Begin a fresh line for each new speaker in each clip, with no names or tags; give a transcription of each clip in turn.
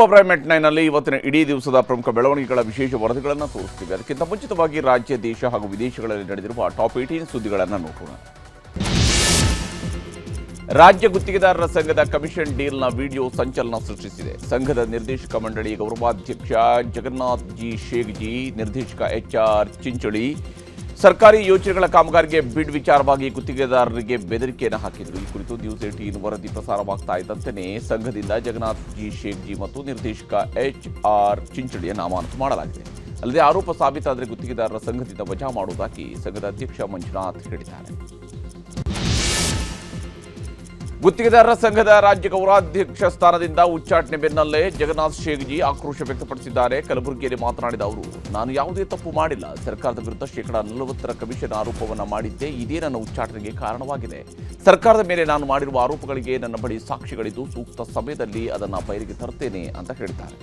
Prime net 9 ನಲ್ಲಿ ಇವತ್ತಿನ ಇಡೀ ದಿವಸದ ಪ್ರಮುಖ ಬೆಳವಣಿಗೆಗಳ ವಿಶೇಷ ವರದಿಗಳನ್ನು ತೋರಿಸ್ತೀವಿ. ಅದಕ್ಕಿಂತ ಮುಂಚಿತವಾಗಿ ರಾಜ್ಯ, ದೇಶ ಹಾಗೂ ವಿದೇಶಗಳಲ್ಲಿ ನಡೆದಿರುವ ಟಾಪ್ 18 ಸುದ್ದಿಗಳನ್ನು ನೋಡೋಣ. ರಾಜ್ಯ ಗುತ್ತಿಗೆದಾರರ ಸಂಘದ ಕಮಿಷನ್ ಡೀಲ್ನ ವಿಡಿಯೋ ಸಂಚಲನ ಸೃಷ್ಟಿಸಿದೆ. ಸಂಘದ ನಿರ್ದೇಶಕ ಮಂಡಳಿ ಗೌರವಾಧ್ಯಕ್ಷ ಜಗನ್ನಾಥ್ ಜಿ ಶೇಗ್ಜಿ, ನಿರ್ದೇಶಕ HR ಚಿಂಚೋಳಿ ಸರ್ಕಾರಿ ಯೋಜನೆಗಳ ಕಾಮಗಾರಿಗೆ ಬಿಡ್ ವಿಚಾರವಾಗಿ ಗುತ್ತಿಗೆದಾರರಿಗೆ ಬೆದರಿಕೆಯನ್ನು ಹಾಕಿದರು. ಈ ಕುರಿತು ನ್ಯೂಸ್ 18 ವರದಿ ಪ್ರಸಾರವಾಗ್ತಾ ಇದ್ದಂತೆಯೇ ಸಂಘದಿಂದ ಜಗನ್ನಾಥ್ ಜಿ ಶೇಗ್ಜಿ ಮತ್ತು ನಿರ್ದೇಶಕ HR ಚಿಂಚೋಳಿಯನ್ನು ಅಮಾನತು ಮಾಡಲಾಗಿದೆ. ಅಲ್ಲದೆ ಆರೋಪ ಸಾಬೀತಾದರೆ ಗುತ್ತಿಗೆದಾರರ ಸಂಘದಿಂದ ವಜಾ ಮಾಡುವುದಾಗಿ ಸಂಘದ ಅಧ್ಯಕ್ಷ ಮಂಜುನಾಥ್ ಹೇಳಿದ್ದಾರೆ. ಗುತ್ತಿಗೆದಾರರ ಸಂಘದ ರಾಜ್ಯ ಗೌರವಾಧ್ಯಕ್ಷ ಸ್ಥಾನದಿಂದ ಉಚ್ಚಾಟನೆ ಬೆನ್ನಲ್ಲೇ ಜಗನ್ನಾಥ್ ಶೇಗ್ಜಿ ಆಕ್ರೋಶ ವ್ಯಕ್ತಪಡಿಸಿದ್ದಾರೆ. ಕಲಬುರಗಿಯಲ್ಲಿ ಮಾತನಾಡಿದ ಅವರು, ನಾನು ಯಾವುದೇ ತಪ್ಪು ಮಾಡಿಲ್ಲ. ಸರ್ಕಾರದ ವಿರುದ್ಧ ಶೇಕಡಾ 40 ಕಮಿಷನ್ ಆರೋಪವನ್ನು ಮಾಡಿದ್ದೆ. ಇದೇ ನನ್ನ ಉಚ್ಚಾಟನೆಗೆ ಕಾರಣವಾಗಿದೆ. ಸರ್ಕಾರದ ಮೇಲೆ ನಾನು ಮಾಡಿರುವ ಆರೋಪಗಳಿಗೆ ನನ್ನ ಬಳಿ ಸಾಕ್ಷಿಗಳಿದ್ದು ಸೂಕ್ತ ಸಮಯದಲ್ಲಿ ಅದನ್ನು ಬಯಲಿಗೆ ತರುತ್ತೇನೆ ಅಂತ ಹೇಳಿದ್ದಾರೆ.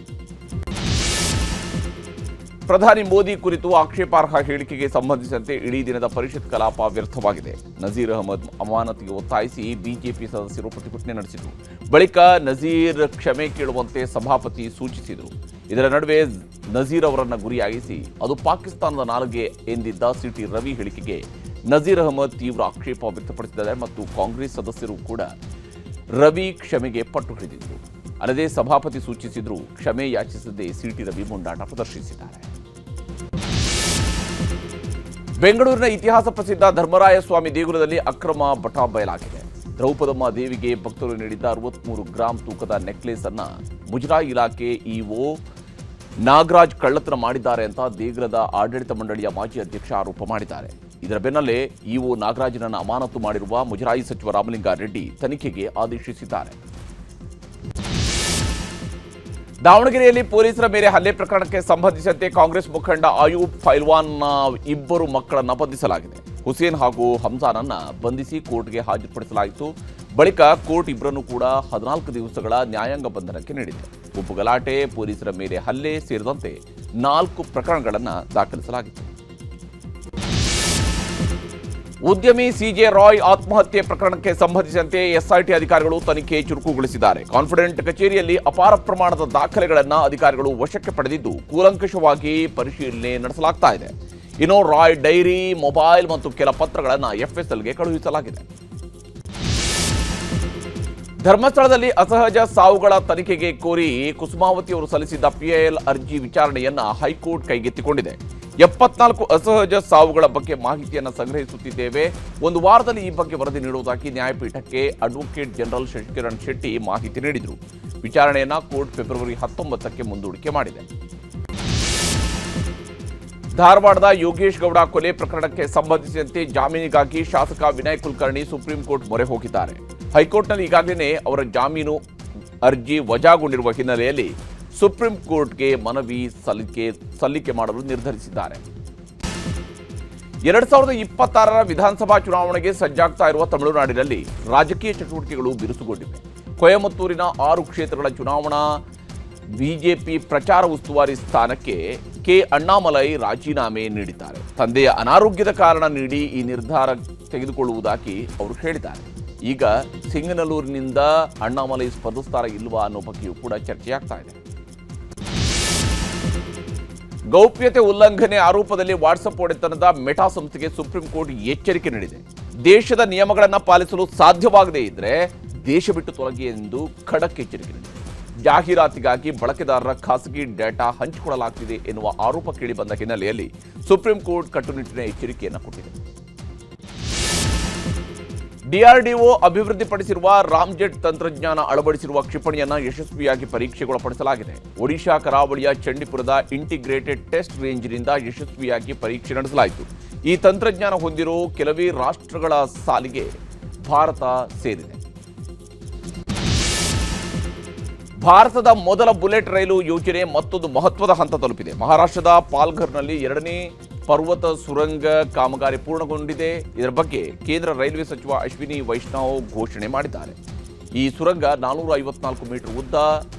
ಪ್ರಧಾನಿ ಮೋದಿ ಕುರಿತು ಆಕ್ಷೇಪಾರ್ಹ ಹೇಳಿಕೆಗೆ ಸಂಬಂಧಿಸಿದಂತೆ ಇಡೀ ದಿನದ ಪರಿಷತ್ ಕಲಾಪ ವ್ಯರ್ಥವಾಗಿದೆ. ನಜೀರ್ ಅಹಮದ್ ಅಮಾನತಿಗೆ ಒತ್ತಾಯಿಸಿ ಬಿಜೆಪಿ ಸದಸ್ಯರು ಪ್ರತಿಭಟನೆ ನಡೆಸಿದರು. ಬಳಿಕ ನಜೀರ್ ಕ್ಷಮೆ ಕೇಳುವಂತೆ ಸಭಾಪತಿ ಸೂಚಿಸಿದರು. ಇದರ ನಡುವೆ ನಜೀರ್ ಅವರನ್ನು ಗುರಿಯಾಗಿಸಿ ಅದು ಪಾಕಿಸ್ತಾನದ ನಾಲಿಗೆ ಎಂದಿದ್ದ CT ರವಿ ಹೇಳಿಕೆಗೆ ನಜೀರ್ ಅಹಮದ್ ತೀವ್ರ ಆಕ್ಷೇಪ ವ್ಯಕ್ತಪಡಿಸಿದ್ದಾರೆ ಮತ್ತು ಕಾಂಗ್ರೆಸ್ ಸದಸ್ಯರು ಕೂಡ ರವಿ ಕ್ಷಮೆಗೆ ಪಟ್ಟು ಹಿಡಿದಿದ್ದರು. ಅಲ್ಲದೆ ಸಭಾಪತಿ ಸೂಚಿಸಿದರೂ ಕ್ಷಮೆ ಯಾಚಿಸದೆ CT ರವಿ ಮುಂದಾಟ ಪ್ರದರ್ಶಿಸಿದ್ದಾರೆ. ಬೆಂಗಳೂರಿನ ಇತಿಹಾಸ ಪ್ರಸಿದ್ಧ ಧರ್ಮರಾಯ ಸ್ವಾಮಿ ದೇಗುಲದಲ್ಲಿ ಅಕ್ರಮ ಬಟಾ ಬಯಲಾಗಿದೆ. ದ್ರೌಪದಮ್ಮ ದೇವಿಗೆ ಭಕ್ತರು ನೀಡಿದ್ದ 63 ಗ್ರಾಂ ತೂಕದ ನೆಕ್ಲೆಸ್ ಅನ್ನ ಮುಜರಾಯಿ ಇಲಾಖೆ EO ನಾಗರಾಜ್ ಕಳ್ಳತನ ಮಾಡಿದ್ದಾರೆ ಅಂತ ದೇಗುಲದ ಆಡಳಿತ ಮಂಡಳಿಯ ಮಾಜಿ ಅಧ್ಯಕ್ಷ ಆರೋಪ ಮಾಡಿದ್ದಾರೆ. ಇದರ ಬೆನ್ನಲ್ಲೇ EO ನಾಗರಾಜನನ್ನು ಅಮಾನತು ಮಾಡಿರುವ ಮುಜರಾಯಿ ಸಚಿವ ರಾಮಲಿಂಗಾರೆಡ್ಡಿ ತನಿಖೆಗೆ ಆದೇಶಿಸಿದ್ದಾರೆ. ದಾವಣಗೆರೆಯಲ್ಲಿ ಪೊಲೀಸರ ಮೇಲೆ ಹಲ್ಲೆ ಪ್ರಕರಣಕ್ಕೆ ಸಂಬಂಧಿಸಿದಂತೆ ಕಾಂಗ್ರೆಸ್ ಮುಖಂಡ ಆಯೂಬ್ ಫೈಲ್ವಾನ್ನ 2 ಮಕ್ಕಳನ್ನು ಬಂಧಿಸಲಾಗಿದೆ. ಹುಸೇನ್ ಹಾಗೂ ಹಂಸಾನನ್ನ ಬಂಧಿಸಿ ಕೋರ್ಟ್ಗೆ ಹಾಜರುಪಡಿಸಲಾಯಿತು. ಬಳಿಕ ಕೋರ್ಟ್ ಇಬ್ಬರನ್ನು ಕೂಡ 14 ದಿವಸಗಳ ನ್ಯಾಯಾಂಗ ಬಂಧನಕ್ಕೆ ನೀಡಿದೆ. ಗುಂಪು ಗಲಾಟೆ, ಪೊಲೀಸರ ಮೇಲೆ ಹಲ್ಲೆ ಸೇರಿದಂತೆ 4 ಪ್ರಕರಣಗಳನ್ನು ದಾಖಲಿಸಲಾಗಿತ್ತು. ಉದ್ಯಮಿ CJ ರಾಯ್ ಆತ್ಮಹತ್ಯೆ ಪ್ರಕರಣಕ್ಕೆ ಸಂಬಂಧಿಸಿದಂತೆ SIT ಅಧಿಕಾರಿಗಳು ತನಿಖೆ ಚುರುಕುಗೊಳಿಸಿದ್ದಾರೆ. ಕಾನ್ಫಿಡೆಂಟ್ ಕಚೇರಿಯಲ್ಲಿ ಅಪಾರ ಪ್ರಮಾಣದ ದಾಖಲೆಗಳನ್ನು ಅಧಿಕಾರಿಗಳು ವಶಕ್ಕೆ ಪಡೆದಿದ್ದು ಕೂಲಂಕಷವಾಗಿ ಪರಿಶೀಲನೆ ನಡೆಸಲಾಗ್ತಾ ಇದೆ. ಇನ್ನು ರಾಯ್ ಡೈರಿ, ಮೊಬೈಲ್ ಮತ್ತು ಕೆಲ ಪತ್ರಗಳನ್ನು FSLಗೆ ಕಳುಹಿಸಲಾಗಿದೆ. ಧರ್ಮಸ್ಥಳದಲ್ಲಿ ಅಸಹಜ ಸಾವುಗಳ ತನಿಖೆಗೆ ಕೋರಿ ಕುಸುಮಾವತಿ ಅವರು ಸಲ್ಲಿಸಿದ್ದ PIL ಅರ್ಜಿ ವಿಚಾರಣೆಯನ್ನ ಹೈಕೋರ್ಟ್ ಕೈಗೆತ್ತಿಕೊಂಡಿದೆ. 74 ಅಸಹಜ ಸಾವುಗಳ ಬಗ್ಗೆ ಮಾಹಿತಿಯನ್ನು ಸಂಗ್ರಹಿಸುತ್ತಿದ್ದೇವೆ. ಒಂದು ವಾರದಲ್ಲಿ ಈ ಬಗ್ಗೆ ವರದಿ ನೀಡುವುದಾಗಿ ನ್ಯಾಯಪೀಠಕ್ಕೆ ಅಡ್ವೊಕೇಟ್ ಜನರಲ್ ಶಶಿಕಿರಣ್ ಶೆಟ್ಟಿ ಮಾಹಿತಿ ನೀಡಿದರು. ವಿಚಾರಣೆಯನ್ನ ಕೋರ್ಟ್ ಫೆಬ್ರವರಿ 19ಕ್ಕೆ ಮುಂದೂಡಿಕೆ ಮಾಡಿದೆ. ಧಾರವಾಡದ ಯೋಗೇಶ್ ಗೌಡ ಕೊಲೆ ಪ್ರಕರಣಕ್ಕೆ ಸಂಬಂಧಿಸಿದಂತೆ ಜಾಮೀನಿಗಾಗಿ ಶಾಸಕ ವಿನಯ್ ಕುಲಕರ್ಣಿ ಸುಪ್ರೀಂ ಕೋರ್ಟ್ ಮೊರೆ ಹೋಗಿದ್ದಾರೆ. ಹೈಕೋರ್ಟ್ನಲ್ಲಿ ಈಗಾಗಲೇ ಅವರ ಜಾಮೀನು ಅರ್ಜಿ ವಜಾಗೊಂಡಿರುವ ಹಿನ್ನೆಲೆಯಲ್ಲಿ ಸುಪ್ರೀಂ ಕೋರ್ಟ್ಗೆ ಮನವಿ ಸಲ್ಲಿಕೆ ಮಾಡಲು ನಿರ್ಧರಿಸಿದ್ದಾರೆ. 2026ರ ವಿಧಾನಸಭಾ ಚುನಾವಣೆಗೆ ಸಜ್ಜಾಗ್ತಾ ಇರುವ ತಮಿಳುನಾಡಿನಲ್ಲಿ ರಾಜಕೀಯ ಚಟುವಟಿಕೆಗಳು ಬಿರುಸುಗೊಂಡಿವೆ. ಕೊಯಮತ್ತೂರಿನ 6 ಕ್ಷೇತ್ರಗಳ ಚುನಾವಣಾ ಬಿಜೆಪಿ ಪ್ರಚಾರ ಉಸ್ತುವಾರಿ ಸ್ಥಾನಕ್ಕೆ ಕೆ ಅಣ್ಣಾಮಲೈ ರಾಜೀನಾಮೆ ನೀಡಿದ್ದಾರೆ. ತಂದೆಯ ಅನಾರೋಗ್ಯದ ಕಾರಣ ನೀಡಿ ಈ ನಿರ್ಧಾರ ತೆಗೆದುಕೊಳ್ಳುವುದಾಗಿ ಅವರು ಹೇಳಿದ್ದಾರೆ. ಈಗ ಸಿಂಗನಲ್ಲೂರಿನಿಂದ ಅಣ್ಣಾಮಲೈ ಸ್ಪರ್ಧಿಸ್ತಾರ ಇಲ್ವಾ ಅನ್ನೋ ಬಗ್ಗೆಯೂ ಕೂಡ ಚರ್ಚೆಯಾಗ್ತಾ ಇದೆ. ಗೌಪ್ಯತೆ ಉಲ್ಲಂಘನೆ ಆರೋಪದಲ್ಲಿ ವಾಟ್ಸಪ್ ಒಡೆತನದ ಮೆಟಾ ಸಂಸ್ಥೆಗೆ ಸುಪ್ರೀಂ ಕೋರ್ಟ್ ಎಚ್ಚರಿಕೆ ನೀಡಿದೆ. ದೇಶದ ನಿಯಮಗಳನ್ನು ಪಾಲಿಸಲು ಸಾಧ್ಯವಾಗದೇ ಇದ್ರೆ ದೇಶ ಬಿಟ್ಟು ತೊಲಗಿ ಎಂದು ಖಡಕ್ ಎಚ್ಚರಿಕೆ ನೀಡಿದೆ. ಜಾಹೀರಾತಿಗಾಗಿ ಬಳಕೆದಾರರ ಖಾಸಗಿ ಡೇಟಾ ಹಂಚಿಕೊಳ್ಳಲಾಗ್ತಿದೆ ಎನ್ನುವ ಆರೋಪ ಕೇಳಿಬಂದ ಹಿನ್ನೆಲೆಯಲ್ಲಿ ಸುಪ್ರೀಂ ಕೋರ್ಟ್ ಕಟ್ಟುನಿಟ್ಟಿನ ಎಚ್ಚರಿಕೆಯನ್ನು ಕೊಟ್ಟಿದೆ. DRDO ಅಭಿವೃದ್ಧಿಪಡಿಸಿರುವ ರಾಮ್ಜೆಟ್ ತಂತ್ರಜ್ಞಾನ ಅಳವಡಿಸಿರುವ ಕ್ಷಿಪಣಿಯನ್ನು ಯಶಸ್ವಿಯಾಗಿ ಪರೀಕ್ಷೆಗೊಳಪಡಿಸಲಾಗಿದೆ. ಒಡಿಶಾ ಕರಾವಳಿಯ ಚಂಡಿಪುರದ ಇಂಟಿಗ್ರೇಟೆಡ್ ಟೆಸ್ಟ್ ರೇಂಜ್ನಿಂದ ಯಶಸ್ವಿಯಾಗಿ ಪರೀಕ್ಷೆ ನಡೆಸಲಾಯಿತು. ಈ ತಂತ್ರಜ್ಞಾನ ಹೊಂದಿರೋ ಕೆಲವೇ ರಾಷ್ಟ್ರಗಳ ಸಾಲಿಗೆ ಭಾರತ ಸೇರಿದೆ. ಭಾರತದ ಮೊದಲ ಬುಲೆಟ್ ರೈಲು ಯೋಜನೆ ಮತ್ತೊಂದು ಮಹತ್ವದ ಹಂತ ತಲುಪಿದೆ. ಮಹಾರಾಷ್ಟ್ರದ ಪಾಲ್ಘರ್ನಲ್ಲಿ 2ನೇ ಪರ್ವತ ಸುರಂಗ ಕಾಮಗಾರಿ ಪೂರ್ಣಗೊಂಡಿದೆ. ಇದರ ಬಗ್ಗೆ ಕೇಂದ್ರ ರೈಲ್ವೆ ಸಚಿವ ಅಶ್ವಿನಿ ವೈಷ್ಣವ್ ಘೋಷಣೆ ಮಾಡಿದ್ದಾರೆ. ಈ ಸುರಂಗ 454 ಮೀಟರ್ ಉದ್ದ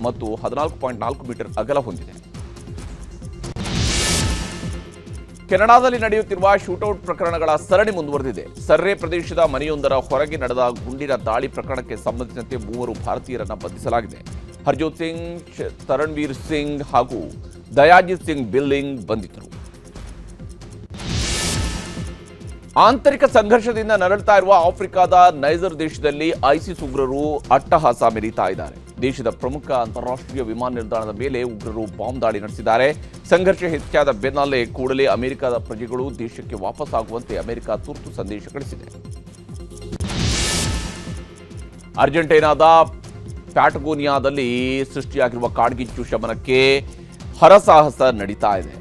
ಮತ್ತು 14.4 ಮೀಟರ್ ಅಗಲ ಹೊಂದಿದೆ. ಕೆನಡಾದಲ್ಲಿ ನಡೆಯುತ್ತಿರುವ ಶೂಟೌಟ್ ಪ್ರಕರಣಗಳ ಸರಣಿ ಮುಂದುವರೆದಿದೆ. ಸರ್ರೆ ಪ್ರದೇಶದ ಮನೆಯೊಂದರ ಹೊರಗೆ ನಡೆದ ಗುಂಡಿನ ದಾಳಿ ಪ್ರಕರಣಕ್ಕೆ ಸಂಬಂಧಿಸಿದಂತೆ 3 ಭಾರತೀಯರನ್ನು ಬಂಧಿಸಲಾಗಿದೆ. ಹರ್ಜೋತ್ ಸಿಂಗ್, ತರಣ್ವೀರ್ ಸಿಂಗ್ ಹಾಗೂ ದಯಾಜಿತ್ ಸಿಂಗ್ ಬಿಲ್ಲಿಂಗ್ ಬಂಧಿತರು. ಆಂತರಿಕ ಸಂಘರ್ಷದಿಂದ ನರಳುತ್ತಾ ಇರುವ ಆಫ್ರಿಕಾದ ನೈಜರ್ ದೇಶದಲ್ಲಿ ಐಸಿಸ್ ಉಗ್ರರು ಅಟ್ಟಹಾಸ ಮೆರೀತಾ ಇದ್ದಾರೆ. ದೇಶದ ಪ್ರಮುಖ ಅಂತಾರಾಷ್ಟ್ರೀಯ ವಿಮಾನ ನಿಲ್ದಾಣದ ಮೇಲೆ ಉಗ್ರರು ಬಾಂಬ್ ದಾಳಿ ನಡೆಸಿದ್ದಾರೆ. ಸಂಘರ್ಷ ಹೆಚ್ಚಾದ ಬೆನ್ನಲ್ಲೇ ಕೂಡಲೇ ಅಮೆರಿಕದ ಪ್ರಜೆಗಳು ದೇಶಕ್ಕೆ ವಾಪಸ್ಸಾಗುವಂತೆ ಅಮೆರಿಕ ತುರ್ತು ಸಂದೇಶ ಕಳಿಸಿದೆ. ಅರ್ಜೆಂಟೀನಾದ ಪ್ಯಾಟಗೋನಿಯಾದಲ್ಲಿ ಸೃಷ್ಟಿಯಾಗಿರುವ ಕಾಡ್ಗಿಚ್ಚು ಶಮನಕ್ಕೆ ಹರಸಾಹಸ ನಡೀತಾ ಇದೆ.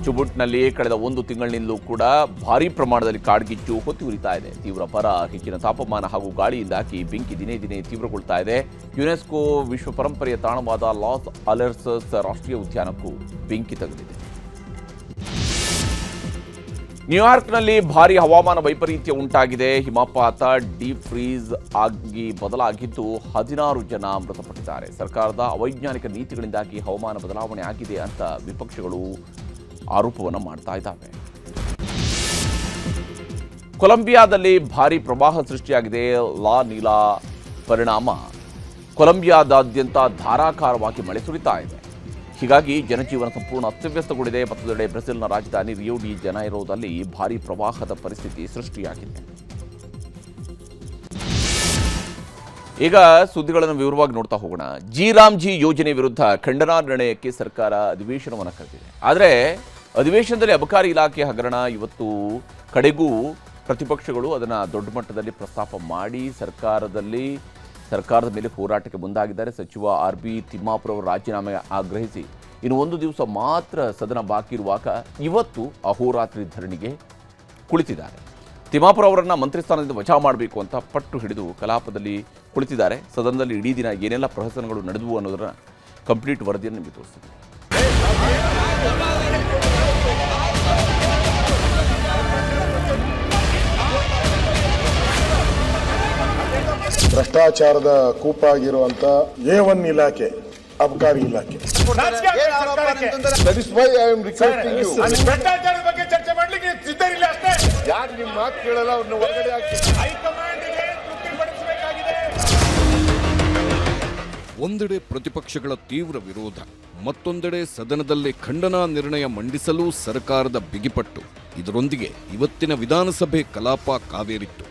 ಚುಬುಟ್ನಲ್ಲಿ ಕಳೆದ 1 ತಿಂಗಳಿನಿಂದಲೂ ಕೂಡ ಭಾರೀ ಪ್ರಮಾಣದಲ್ಲಿ ಕಾಡ್ಗಿಚ್ಚು ಹೊತ್ತಿ ಉರಿತಾ ಇದೆ. ತೀವ್ರ ಬರ, ಹೆಚ್ಚಿನ ತಾಪಮಾನ ಹಾಗೂ ಗಾಳಿಯಿಂದಾಗಿ ಬೆಂಕಿ ದಿನೇ ದಿನೇ ತೀವ್ರಗೊಳ್ತಾ ಇದೆ. ಯುನೆಸ್ಕೋ ವಿಶ್ವ ಪರಂಪರೆಯ ತಾಣವಾದ ಲಾಸ್ ಅಲೆರ್ಸಸ್ ರಾಷ್ಟ್ರೀಯ ಉದ್ಯಾನಕ್ಕೂ ಬೆಂಕಿ ತಗುಲಿದೆ. ನ್ಯೂಯಾರ್ಕ್ನಲ್ಲಿ ಭಾರೀ ಹವಾಮಾನ ವೈಪರೀತ್ಯ ಉಂಟಾಗಿದೆ. ಹಿಮಪಾತ ಡೀಪ್ ಫ್ರೀಸ್ ಆಗಿ ಬದಲಾಗಿದ್ದು 16 ಜನ ಮೃತಪಟ್ಟಿದ್ದಾರೆ. ಸರ್ಕಾರದ ಅವೈಜ್ಞಾನಿಕ ನೀತಿಗಳಿಂದಾಗಿ ಹವಾಮಾನ ಬದಲಾವಣೆ ಆಗಿದೆ ಅಂತ ವಿಪಕ್ಷಗಳು ಆರೋಪವನ್ನು ಮಾಡ್ತಾ ಇದ್ದಾವೆ. ಕೊಲಂಬಿಯಾದಲ್ಲಿ ಭಾರೀ ಪ್ರವಾಹ ಸೃಷ್ಟಿಯಾಗಿದೆ. ಲಾ ನೀಲಾ ಪರಿಣಾಮ ಕೊಲಂಬಿಯಾದಾದ್ಯಂತ ಧಾರಾಕಾರವಾಗಿ ಮಳೆ ಸುರಿತಾ ಇದೆ. ಹೀಗಾಗಿ ಜನಜೀವನ ಸಂಪೂರ್ಣ ಅಸ್ತವ್ಯಸ್ತಗೊಂಡಿದೆ. ಮತ್ತೊಂದೆಡೆ ಬ್ರೆಜಿಲ್ನ ರಾಜಧಾನಿ ರಿಯೋ ಡಿ ಜನೈರೋದಲ್ಲಿ ಭಾರೀ ಪ್ರವಾಹದ ಪರಿಸ್ಥಿತಿ ಸೃಷ್ಟಿಯಾಗಿದೆ. ಈಗ ಸುದ್ದಿಗಳನ್ನು ವಿವರವಾಗಿ ನೋಡ್ತಾ ಹೋಗೋಣ. ಜಿ ಯೋಜನೆ ವಿರುದ್ಧ ಖಂಡನಾ ನಿರ್ಣಯಕ್ಕೆ ಸರ್ಕಾರ ಅಧಿವೇಶನವನ್ನು ಕರೆದಿದೆ. ಆದರೆ ಅಧಿವೇಶನದಲ್ಲಿ ಅಬಕಾರಿ ಇಲಾಖೆ ಹಗರಣ ಇವತ್ತು ಕಡೆಗೂ ಪ್ರತಿಪಕ್ಷಗಳು ಅದನ್ನು ದೊಡ್ಡ ಮಟ್ಟದಲ್ಲಿ ಪ್ರಸ್ತಾಪ ಮಾಡಿ ಸರ್ಕಾರದ ಮೇಲೆ ಹೋರಾಟಕ್ಕೆ ಮುಂದಾಗಿದ್ದಾರೆ. ಸಚಿವ RB ತಿಮ್ಮಾಪುರ ಅವರು ರಾಜೀನಾಮೆ ಆಗ್ರಹಿಸಿ ಇನ್ನು 1 ದಿವಸ ಮಾತ್ರ ಸದನ ಬಾಕಿ ಇರುವಾಗ ಇವತ್ತು ಅಹೋರಾತ್ರಿ ಧರಣಿಗೆ ಕುಳಿತಿದ್ದಾರೆ. ತಿಮ್ಮಾಪುರ ಅವರನ್ನು ಮಂತ್ರಿ ಸ್ಥಾನದಿಂದ ವಜಾ ಮಾಡಬೇಕು ಅಂತ ಪಟ್ಟು ಹಿಡಿದು ಕಲಾಪದಲ್ಲಿ ಕುಳಿತಿದ್ದಾರೆ. ಸದನದಲ್ಲಿ ಇಡೀ ದಿನ ಏನೆಲ್ಲ ಪ್ರಹಸನಗಳು ನಡೆದವು ಅನ್ನೋದರ ಕಂಪ್ಲೀಟ್ ವರದಿಯನ್ನು ನಿಮಗೆ ತೋರಿಸ್ತೀವಿ.
ಭ್ರಷ್ಟಾಚಾರದ ಕೂಪಾಗಿರುವಂತ A1 ಇಲಾಖೆ, ಅಬಕಾರಿ ಇಲಾಖೆ.
ಭ್ರಷ್ಟಾಚಾರದ ಬಗ್ಗೆ ಚರ್ಚೆ ಮಾಡ್ಲಿಕ್ಕೆ ಸಿದ್ಧರಿಲ್ಲ ಅಷ್ಟೇ.
ಯಾರು ನಿಮ್ಮ ಮಾತು ಕೇಳಲ್ಲ, ಅವ್ರನ್ನ ಹೊರಗಡೆ ಹಾಕಿ.
ಹೈಕಮಾಂಡ್ಗೆ ತೃಪ್ತಿಪಡಿಸಬೇಕಾಗಿದೆ.
ಒಂದೆಡೆ ಪ್ರತಿಪಕ್ಷಗಳ ತೀವ್ರ ವಿರೋಧ, ಮತ್ತೊಂದೆಡೆ ಸದನದಲ್ಲಿ ಖಂಡನಾ ನಿರ್ಣಯ ಮಂಡಿಸಲು ಸರ್ಕಾರದ ಬಿಗಿಪಟ್ಟು. ಇದರೊಂದಿಗೆ ಇವತ್ತಿನ ವಿಧಾನಸಭೆ ಕಲಾಪ ಕಾವೇರಿತ್ತು.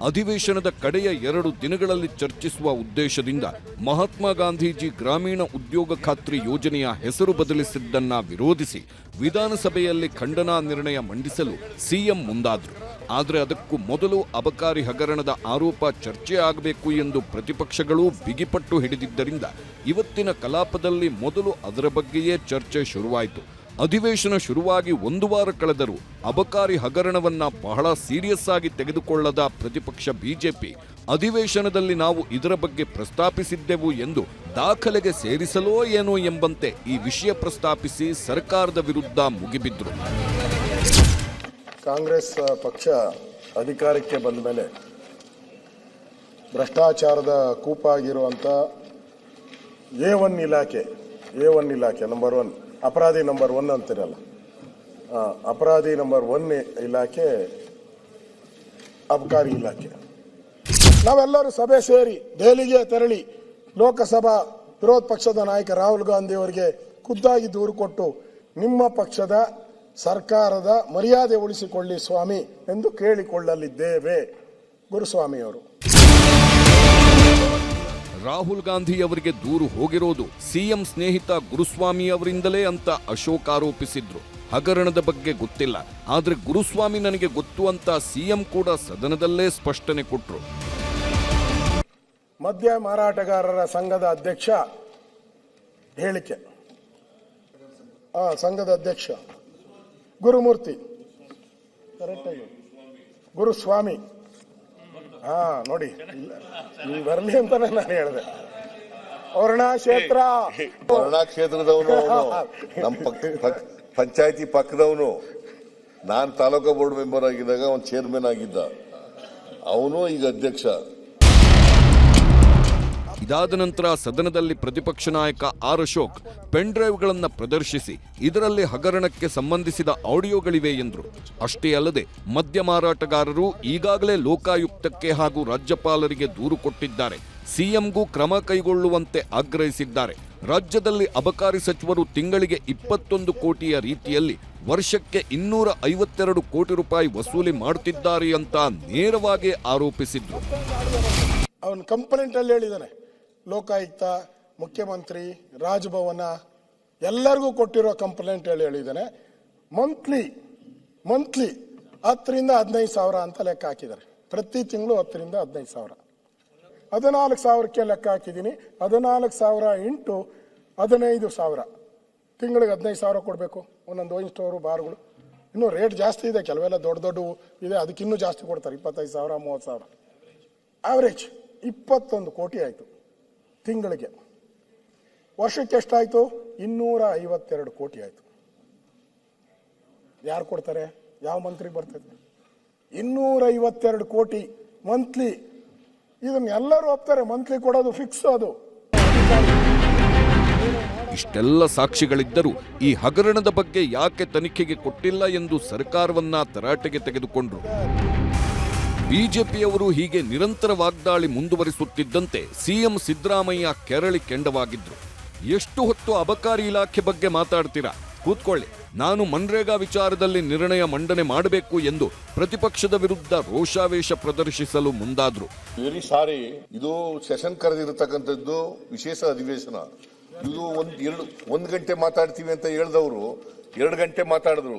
ಅಧಿವೇಶನದ ಕಡೆಯ 2 ದಿನಗಳಲ್ಲಿ ಚರ್ಚಿಸುವ ಉದ್ದೇಶದಿಂದ ಮಹಾತ್ಮ ಗಾಂಧೀಜಿ ಗ್ರಾಮೀಣ ಉದ್ಯೋಗ ಖಾತ್ರಿ ಯೋಜನೆಯ ಹೆಸರು ಬದಲಿಸಿದ್ದನ್ನ ವಿರೋಧಿಸಿ ವಿಧಾನಸಭೆಯಲ್ಲಿ ಖಂಡನಾ ನಿರ್ಣಯ ಮಂಡಿಸಲು ಸಿಎಂ ಮುಂದಾದರು. ಆದರೆ ಅದಕ್ಕೂ ಮೊದಲು ಅಬಕಾರಿ ಹಗರಣದ ಆರೋಪ ಚರ್ಚೆ ಆಗಬೇಕು ಎಂದು ಪ್ರತಿಪಕ್ಷಗಳು ಬಿಗಿಪಟ್ಟು ಹಿಡಿದಿದ್ದರಿಂದ ಇವತ್ತಿನ ಕಲಾಪದಲ್ಲಿ ಮೊದಲು ಅದರ ಬಗ್ಗೆಯೇ ಚರ್ಚೆ ಶುರುವಾಯಿತು. ಅಧಿವೇಶನ ಶುರುವಾಗಿ 1 ವಾರ ಕಳೆದರೂ ಅಬಕಾರಿ ಹಗರಣವನ್ನ ಬಹಳ ಸೀರಿಯಸ್ ಆಗಿ ತೆಗೆದುಕೊಳ್ಳದ ಪ್ರತಿಪಕ್ಷ ಬಿಜೆಪಿ ಅಧಿವೇಶನದಲ್ಲಿ ನಾವು ಇದರ ಬಗ್ಗೆ ಪ್ರಸ್ತಾಪಿಸಿದ್ದೆವು ಎಂದು ದಾಖಲೆಗೆ ಸೇರಿಸಲೋ ಏನೋ ಎಂಬಂತೆ ಈ ವಿಷಯ ಪ್ರಸ್ತಾಪಿಸಿ ಸರ್ಕಾರದ ವಿರುದ್ಧ ಮುಗಿಬಿದ್ರು.
ಕಾಂಗ್ರೆಸ್ ಪಕ್ಷ ಅಧಿಕಾರಕ್ಕೆ ಬಂದ ಮೇಲೆ ಭ್ರಷ್ಟಾಚಾರದ ಕೂಪಾಗಿರುವಂತ A1 ಇಲಾಖೆ ನಂಬರ್ 1, ಅಪರಾಧಿ ನಂಬರ್ 1 ಅಂತಿರಲ್ಲ, ಅಪರಾಧಿ ನಂಬರ್ 1 ಇಲಾಖೆ ಅಬಕಾರಿ ಇಲಾಖೆ. ನಾವೆಲ್ಲರೂ ಸಭೆ ಸೇರಿ ದೆಹಲಿಗೆ ತೆರಳಿ ಲೋಕಸಭಾ ವಿರೋಧ ಪಕ್ಷದ ನಾಯಕ ರಾಹುಲ್ ಗಾಂಧಿ ಅವರಿಗೆ ಖುದ್ದಾಗಿ ದೂರು ಕೊಟ್ಟು ನಿಮ್ಮ ಪಕ್ಷದ ಸರ್ಕಾರದ ಮರ್ಯಾದೆ ಉಳಿಸಿಕೊಳ್ಳಿ ಸ್ವಾಮಿ ಎಂದು ಕೇಳಿಕೊಳ್ಳಲಿದ್ದೇವೆ. ಗುರುಸ್ವಾಮಿಯವರು
ರಾಹುಲ್ ಗಾಂಧಿ ಅವರಿಗೆ ದೂರು ಹೋಗಿರೋದು ಸಿಎಂ ಸ್ನೇಹಿತ ಗುರುಸ್ವಾಮಿ ಅವರಿಂದಲೇ ಅಂತ ಅಶೋಕ್ ಆರೋಪಿಸಿದ್ರು. ಹಗರಣದ ಬಗ್ಗೆ ಗೊತ್ತಿಲ್ಲ, ಆದ್ರೆ ಗುರುಸ್ವಾಮಿ ನನಗೆ ಗೊತ್ತು ಅಂತ ಸಿಎಂ ಕೂಡ ಸದನದಲ್ಲೇ ಸ್ಪಷ್ಟನೆ ಕೊಟ್ರು.
ಮದ್ಯ ಮಾರಾಟಗಾರರ ಸಂಘದ ಅಧ್ಯಕ್ಷ ಹೇಳಿಕೆ, ಸಂಘದ ಅಧ್ಯಕ್ಷ ಗುರುಮೂರ್ತಿ, ಗುರುಸ್ವಾಮಿ, ನೋಡಿ ನೀವು ಬರಲಿ ಅಂತಾನೆ ನಾನು ಹೇಳಿದೆ. ವರ್ಣಾ ಕ್ಷೇತ್ರದವನು,
ನಮ್ಮ ಪಂಚಾಯತಿ ಪಕ್ಕದವನು. ನಾನು ತಾಲೂಕಾ ಬೋರ್ಡ್ ಮೆಂಬರ್ ಆಗಿದ್ದಾಗ ಅವನು ಚೇರ್ಮನ್ ಆಗಿದ್ದ, ಅವನು ಈಗ ಅಧ್ಯಕ್ಷ.
ಇದಾದ ನಂತರ ಸದನದಲ್ಲಿ ಪ್ರತಿಪಕ್ಷ ನಾಯಕ ಆರ್ ಅಶೋಕ್ ಪೆನ್ ಡ್ರೈವ್ಗಳನ್ನು ಪ್ರದರ್ಶಿಸಿ ಇದರಲ್ಲಿ ಹಗರಣಕ್ಕೆ ಸಂಬಂಧಿಸಿದ ಆಡಿಯೋಗಳಿವೆ ಎಂದರು. ಅಷ್ಟೇ ಅಲ್ಲದೆ ಮದ್ಯ ಮಾರಾಟಗಾರರು ಈಗಾಗಲೇ ಲೋಕಾಯುಕ್ತಕ್ಕೆ ಹಾಗೂ ರಾಜ್ಯಪಾಲರಿಗೆ ದೂರು ಕೊಟ್ಟಿದ್ದಾರೆ, ಸಿಎಂಗೂ ಕ್ರಮ ಕೈಗೊಳ್ಳುವಂತೆ ಆಗ್ರಹಿಸಿದ್ದಾರೆ. ರಾಜ್ಯದಲ್ಲಿ ಅಬಕಾರಿ ಸಚಿವರು ತಿಂಗಳಿಗೆ 21 ಕೋಟಿಯ ರೀತಿಯಲ್ಲಿ ವರ್ಷಕ್ಕೆ 252 ಕೋಟಿ ರೂಪಾಯಿ ವಸೂಲಿ ಮಾಡುತ್ತಿದ್ದಾರೆ ಅಂತ ನೇರವಾಗಿ ಆರೋಪಿಸಿದ್ರು.
ಅವನು ಕಂಪ್ಲೇಂಟ್ ಅಲ್ಲಿ ಹೇಳಿದ್ದಾನೆ, ಲೋಕಾಯುಕ್ತ, ಮುಖ್ಯಮಂತ್ರಿ, ರಾಜಭವನ ಎಲ್ಲರಿಗೂ ಕೊಟ್ಟಿರೋ ಕಂಪ್ಲೇಂಟ್ ಹೇಳಿದ್ದಾನೆ. ಮಂತ್ಲಿ 10ರಿಂದ 15 ಸಾವಿರ ಅಂತ ಲೆಕ್ಕ ಹಾಕಿದ್ದಾರೆ. ಪ್ರತಿ ತಿಂಗಳು 10ರಿಂದ 15 ಸಾವಿರ, 14 ಸಾವಿರಕ್ಕೆ ಲೆಕ್ಕ ಹಾಕಿದ್ದೀನಿ. 14 ಸಾವಿರ ಇಂಟು 15 ಸಾವಿರ, ತಿಂಗಳಿಗೆ 15 ಸಾವಿರ ಕೊಡಬೇಕು. ಒಂದೊಂದು ವೈನ್ ಸ್ಟೋರು, ಬಾರ್ಗಳು, ಇನ್ನೂ ರೇಟ್ ಜಾಸ್ತಿ ಇದೆ, ಕೆಲವೆಲ್ಲ ದೊಡ್ಡ ಇದೆ, ಅದಕ್ಕೆ ಇನ್ನೂ ಜಾಸ್ತಿ ಕೊಡ್ತಾರೆ, 25 ಸಾವಿರ 30 ಸಾವಿರ. ಆವ್ರೇಜ್ 21 ಕೋಟಿ ಆಯಿತು ತಿಂಗಳಿಗೆ. ವರ್ಷಕ್ಕೆ ಎಷ್ಟಾಯಿತು? 252 ಕೋಟಿ ಆಯಿತು. ಯಾರು ಕೊಡ್ತಾರೆ? ಯಾವ ಮಂತ್ರಿಗೆ ಬರ್ತದೆ? 252 ಕೋಟಿ ಮಂತ್ಲಿ. ಇದನ್ನ ಎಲ್ಲರೂ ಒಪ್ತಾರೆ, ಮಂತ್ಲಿ ಕೊಡೋದು ಫಿಕ್ಸ್. ಅದು
ಇಷ್ಟೆಲ್ಲ ಸಾಕ್ಷಿಗಳಿದ್ದರೂ ಈ ಹಗರಣದ ಬಗ್ಗೆ ಯಾಕೆ ತನಿಖೆಗೆ ಕೊಟ್ಟಿಲ್ಲ ಎಂದು ಸರ್ಕಾರವನ್ನ ತರಾಟೆಗೆ ತೆಗೆದುಕೊಂಡ್ರು. ಬಿಜೆಪಿಯವರು ಹೀಗೆ ನಿರಂತರ ವಾಗ್ದಾಳಿ ಮುಂದುವರಿಸುತ್ತಿದ್ದಂತೆ ಸಿಎಂ ಸಿದ್ದರಾಮಯ್ಯ ಕೆರಳಿ ಕೆಂಡವಾಗಿದ್ರು. ಎಷ್ಟು ಹೊತ್ತು ಅಬಕಾರಿ ಇಲಾಖೆ ಬಗ್ಗೆ ಮಾತಾಡ್ತೀರಾ? ಕೂತ್ಕೊಳ್ಳಿ, ನಾನು ಮನ್ರೇಗಾ ವಿಚಾರದಲ್ಲಿ ನಿರ್ಣಯ ಮಂಡನೆ ಮಾಡಬೇಕು ಎಂದು ಪ್ರತಿಪಕ್ಷದ ವಿರುದ್ಧ ರೋಷಾವೇಶ ಪ್ರದರ್ಶಿಸಲು ಮುಂದಾದ್ರು.
ವೆರಿ ಸಾರಿ, ಇದು ಸೆಷನ್ ಕರೆದಿರತಕ್ಕಂಥದ್ದು ವಿಶೇಷ ಅಧಿವೇಶನ. ಇದು ಒಂದು ಗಂಟೆ ಮಾತಾಡ್ತೀವಿ ಅಂತ ಹೇಳಿದವರು 2 ಗಂಟೆ ಮಾತಾಡಿದ್ರು.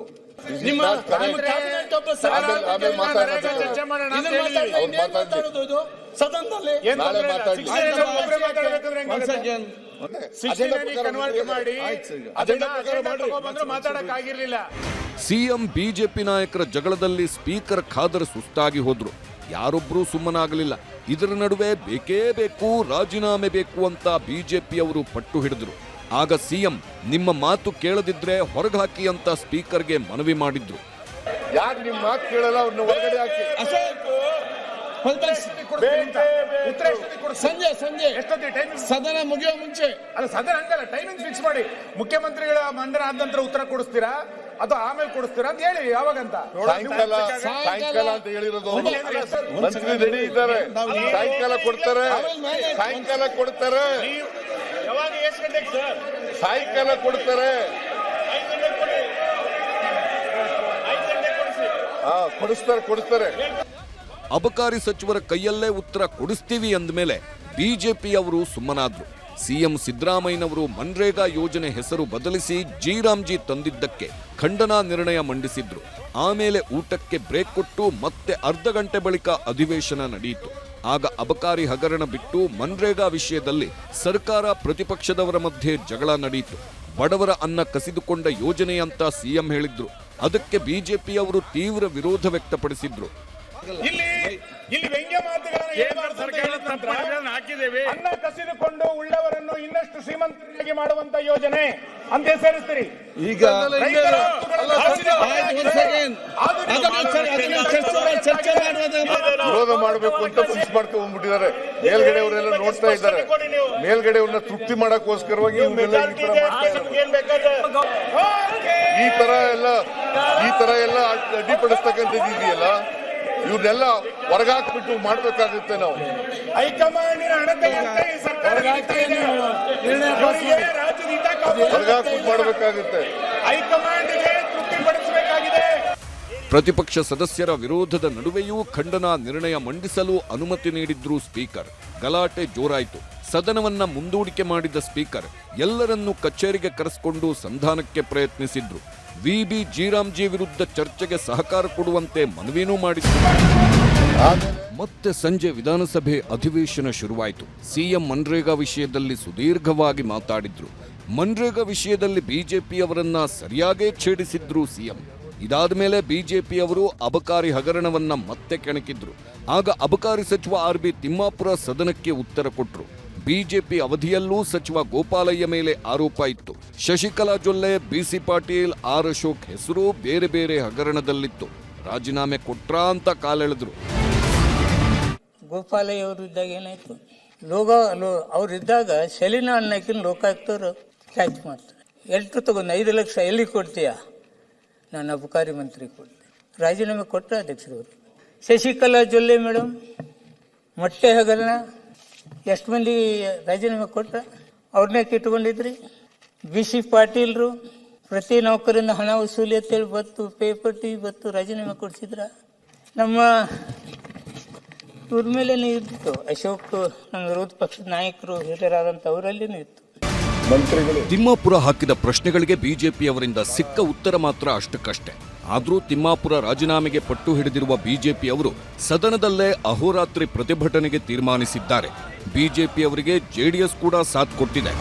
ಸಿಎಂ ಬಿಜೆಪಿ ನಾಯಕರ ಜಗಳದಲ್ಲಿ ಸ್ಪೀಕರ್ ಖಾದರ್ ಸುಸ್ತಾಗಿ ಹೋದ್ರು. ಯಾರೊಬ್ಬರೂ ಸುಮ್ಮನಾಗಲಿಲ್ಲ. ಇದರ ನಡುವೆ ಬೇಕೇ ಬೇಕು, ರಾಜೀನಾಮೆ ಬೇಕು ಅಂತ ಬಿಜೆಪಿಯವರು ಪಟ್ಟು ಹಿಡಿದ್ರು. ಆಗ ಸಿಎಂ ನಿಮ್ಮ ಮಾತು ಕೇಳದಿದ್ರೆ ಹೊರಗೆ ಹಾಕಿ ಅಂತ ಸ್ಪೀಕರ್ಗೆ ಮನವಿ ಮಾಡಿದ್ರು.
ಯಾರು ನಿಮ್ಮ ಮಾತು ಕೇಳಲ್ಲ ಅವ್ರನ್ನ ಹೊರಗಡೆ ಹಾಕಿ.
ಸಂಜೆ ಸದನ ಮುಗಿಯೋ ಮುಂಚೆ ಅಲ್ಲ, ಸದನ ಹಂಗಲ್ಲ, ಟೈಮಿಂಗ್ ಫಿಕ್ಸ್ ಮಾಡಿ. ಮುಖ್ಯಮಂತ್ರಿಗಳ ಮಂಡನೆ ಆದ ನಂತರ ಉತ್ತರ ಕೊಡಿಸ್ತೀರಾ ಅಥವಾ ಆಮೇಲೆ ಕೊಡಿಸ್ತೀರಾ ಅಂತ ಹೇಳಿ. ಯಾವಾಗಂತ?
ಸಾಯಂಕಾಲ ಅಂತ ಹೇಳಿರೋದು. ಮಂತ್ರಿ ರೆಡಿ ಇದ್ದಾರೆ, ಸಾಯಂಕಾಲ ಕೊಡ್ತಾರೆ.
ಯಾವಾಗ ಎಷ್ಟು ಗಂಟೆಗೆ ಸರ್?
ಸಾಯಂಕಾಲ ಕೊಡ್ತಾರೆ. ಕೊಡಿಸ್ತಾರೆ.
ಅಬಕಾರಿ ಸಚಿವರ ಕೈಯಲ್ಲೇ ಉತ್ತರ ಕೊಡಿಸ್ತೀವಿ ಅಂದಮೇಲೆ ಬಿಜೆಪಿಯವರು ಸುಮ್ಮನಾದ್ರು. ಸಿಎಂ ಸಿದ್ದರಾಮಯ್ಯನವರು ಮನ್ರೇಗಾ ಯೋಜನೆ ಹೆಸರು ಬದಲಿಸಿ ಜಿ ತಂದಿದ್ದಕ್ಕೆ ಖಂಡನಾ ನಿರ್ಣಯ ಮಂಡಿಸಿದ್ರು. ಆಮೇಲೆ ಊಟಕ್ಕೆ ಬ್ರೇಕ್ ಕೊಟ್ಟು ಮತ್ತೆ ಅರ್ಧ ಗಂಟೆ ಬಳಿಕ ಅಧಿವೇಶನ ನಡೆಯಿತು. ಆಗ ಅಬಕಾರಿ ಹಗರಣ ಬಿಟ್ಟು ಮನ್ರೇಗಾ ವಿಷಯದಲ್ಲಿ ಸರ್ಕಾರ ಪ್ರತಿಪಕ್ಷದವರ ಮಧ್ಯೆ ಜಗಳ ನಡೆಯಿತು. ಬಡವರ ಅನ್ನ ಕಸಿದುಕೊಂಡ ಯೋಜನೆ ಅಂತ ಸಿಎಂ ಹೇಳಿದ್ರು. ಅದಕ್ಕೆ ಬಿಜೆಪಿಯವರು ತೀವ್ರ ವಿರೋಧ ವ್ಯಕ್ತಪಡಿಸಿದ್ರು.
ಇಲ್ಲಿ ವ್ಯಂಗ್ಯ ಮಾತುಗಳನ್ನು ಹಾಕಿದ್ದೇವೆ. ಅನ್ನ ಕಸಿದುಕೊಂಡು ಉಳ್ಳವರನ್ನು ಇನ್ನಷ್ಟು ಶ್ರೀಮಂತರಾಗಿ ಮಾಡುವಂತ ಯೋಜನೆ ಅಂತ ಹೆಸರಿಸ್ತೀರಿ. ಈಗ
ವಿರೋಧ ಮಾಡಬೇಕು ಅಂತ ಫಿಕ್ಸ್ ಮಾಡ್ಕೊಂಡ್ಬಿಟ್ಟಿದ್ದಾರೆ. ಮೇಲ್ಗಡೆಯವರೆಲ್ಲ ನೋಡ್ತಾ ಇದ್ದಾರೆ. ಮೇಲ್ಗಡೆಯವ್ರನ್ನ ತೃಪ್ತಿ ಮಾಡಕ್ಕೋಸ್ಕರವಾಗಿ ಈ ತರ ಎಲ್ಲ ಅಡ್ಡಿಪಡಿಸ್ತಕ್ಕಂಥದ್ದು ಇದೆಯಲ್ಲ, ಇವ್ರನ್ನೆಲ್ಲ ಹೊರಗಾಕ್ಬಿಟ್ಟು ಮಾಡ್ಬೇಕಾಗುತ್ತೆ. ನಾವು
ಹೈಕಮಾಂಡಿನ
ಹೊರಗಾಕ್ಬಿಟ್ಟು ಮಾಡಬೇಕಾಗುತ್ತೆ.
ಹೈಕಮಾಂಡ್ಗೆ ತೃಪ್ತಿಪಡಿಸಬೇಕಾಗಿದೆ.
ಪ್ರತಿಪಕ್ಷ ಸದಸ್ಯರ ವಿರೋಧದ ನಡುವೆಯೂ ಖಂಡನಾ ನಿರ್ಣಯ ಮಂಡಿಸಲು ಅನುಮತಿ ನೀಡಿದ್ರು ಸ್ಪೀಕರ್. ಗಲಾಟೆ ಜೋರಾಯಿತು. ಸದನವನ್ನ ಮುಂದೂಡಿಕೆ ಮಾಡಿದ ಸ್ಪೀಕರ್ ಎಲ್ಲರನ್ನೂ ಕಚೇರಿಗೆ ಕರೆಸಿಕೊಂಡು ಸಂಧಾನಕ್ಕೆ ಪ್ರಯತ್ನಿಸಿದ್ರು. ವಿಬಿ ಜಿ ವಿರುದ್ಧ ಚರ್ಚೆಗೆ ಸಹಕಾರ ಕೊಡುವಂತೆ ಮನವಿನೂ ಮಾಡಿದ್ರು. ಮತ್ತೆ ಸಂಜೆ ವಿಧಾನಸಭೆ ಅಧಿವೇಶನ ಶುರುವಾಯಿತು. ಸಿಎಂ ಮನ್ರೇಗಾ ವಿಷಯದಲ್ಲಿ ಸುದೀರ್ಘವಾಗಿ ಮಾತಾಡಿದ್ರು. ಮನ್ರೇಗಾ ವಿಷಯದಲ್ಲಿ ಬಿಜೆಪಿಯವರನ್ನ ಸರಿಯಾಗೇ ಛೇಡಿಸಿದ್ರು ಸಿಎಂ. ಇದಾದ ಮೇಲೆ ಬಿಜೆಪಿಯವರು ಅಬಕಾರಿ ಹಗರಣವನ್ನ ಮತ್ತೆ ಕೆಣಕಿದ್ರು. ಆಗ ಅಬಕಾರಿ ಸಚಿವ ಆರ್.ಬಿ. ತಿಮ್ಮಾಪುರ ಸದನಕ್ಕೆ ಉತ್ತರ ಕೊಟ್ರು. ಬಿಜೆಪಿ ಅವಧಿಯಲ್ಲೂ ಸಚಿವ ಗೋಪಾಲಯ್ಯ ಮೇಲೆ ಆರೋಪ ಇತ್ತು. ಶಶಿಕಲಾ ಜೊಲ್ಲೆ, ಬಿಸಿ ಪಾಟೀಲ್, ಆರ್ ಅಶೋಕ್ ಹೆಸರು ಬೇರೆ ಬೇರೆ ಹಗರಣದಲ್ಲಿತ್ತು. ರಾಜೀನಾಮೆ ಕೊಟ್ರಾ ಅಂತ ಕಾಲೆಳೆದ್ರು.
ಗೋಪಾಲಯ್ಯ ಅವರು ಇದ್ದಾಗ ಏನಾಯ್ತು, ಅವರಿದ್ದಾಗ ಸೆಲಿನಾ ಅನ್ನಕ್ಕಿನ ಲೋಕಾಯುಕ್ತರು ಕ್ಯಾಚ್ ಮಾಡ್ತಾರೆ. ಎಷ್ಟು ತಗೊಂಡು 5 ಲಕ್ಷ ಎಲ್ಲಿ ಕೊಡ್ತೀಯಾ? ನಾನು ಅಬಕಾರಿ ಮಂತ್ರಿ ಕೊಡ್ತೆ. ರಾಜೀನಾಮೆ ಕೊಟ್ಟ ಅಧ್ಯಕ್ಷರವರು. ಶಶಿಕಲಾ ಜೊಲ್ಲೆ ಮೇಡಮ್ ಮೊಟ್ಟೆ ಹಗಲನ ಎಷ್ಟು ಮಂದಿ ರಾಜೀನಾಮೆ ಕೊಟ್ಟ? ಅವ್ರನ್ನೇ ಕಿಟ್ಕೊಂಡಿದ್ರಿ. BC ಪಾಟೀಲ್ರು ಪ್ರತಿ ನೌಕರಿಂದ ಹಣ ವಸೂಲಿ ಅಂತೇಳಿ ಬತ್ತು, ಪೇಪರ್ ಟಿ ಬತ್ತು, ರಾಜೀನಾಮೆ ಕೊಡಿಸಿದ್ರ. ನಮ್ಮ ಇವ್ರ ಮೇಲೇನೆ ಇತ್ತು. ಅಶೋಕ್ ನಮ್ಮ ವಿರೋಧ ಪಕ್ಷದ ನಾಯಕರು ಹಿರಿಯರಾದಂಥ ಅವರಲ್ಲಿನೂ ಇತ್ತು.
ಮಂತ್ರಿಗಳು
ತಿಮ್ಮಾಪುರ ಹಾಕಿದ ಪ್ರಶ್ನೆಗಳಿಗೆ ಬಿಜೆಪಿಯವರಿಂದ ಸಿಕ್ಕ ಉತ್ತರ ಮಾತ್ರ ಅಷ್ಟಕ್ಕಷ್ಟೇ. ಆದರೂ ತಿಮ್ಮಾಪುರ ರಾಜೀನಾಮೆಗೆ ಪಟ್ಟು ಹಿಡಿದಿರುವ ಬಿಜೆಪಿ ಅವರು ಸದನದಲ್ಲೇ ಅಹೋರಾತ್ರಿ ಪ್ರತಿಭಟನೆಗೆ ತೀರ್ಮಾನಿಸಿದ್ದಾರೆ. ಬಿಜೆಪಿಯವರಿಗೆ ಜೆಡಿಎಸ್ ಕೂಡ ಸಾಥ್ ಕೊಟ್ಟಿದೆ.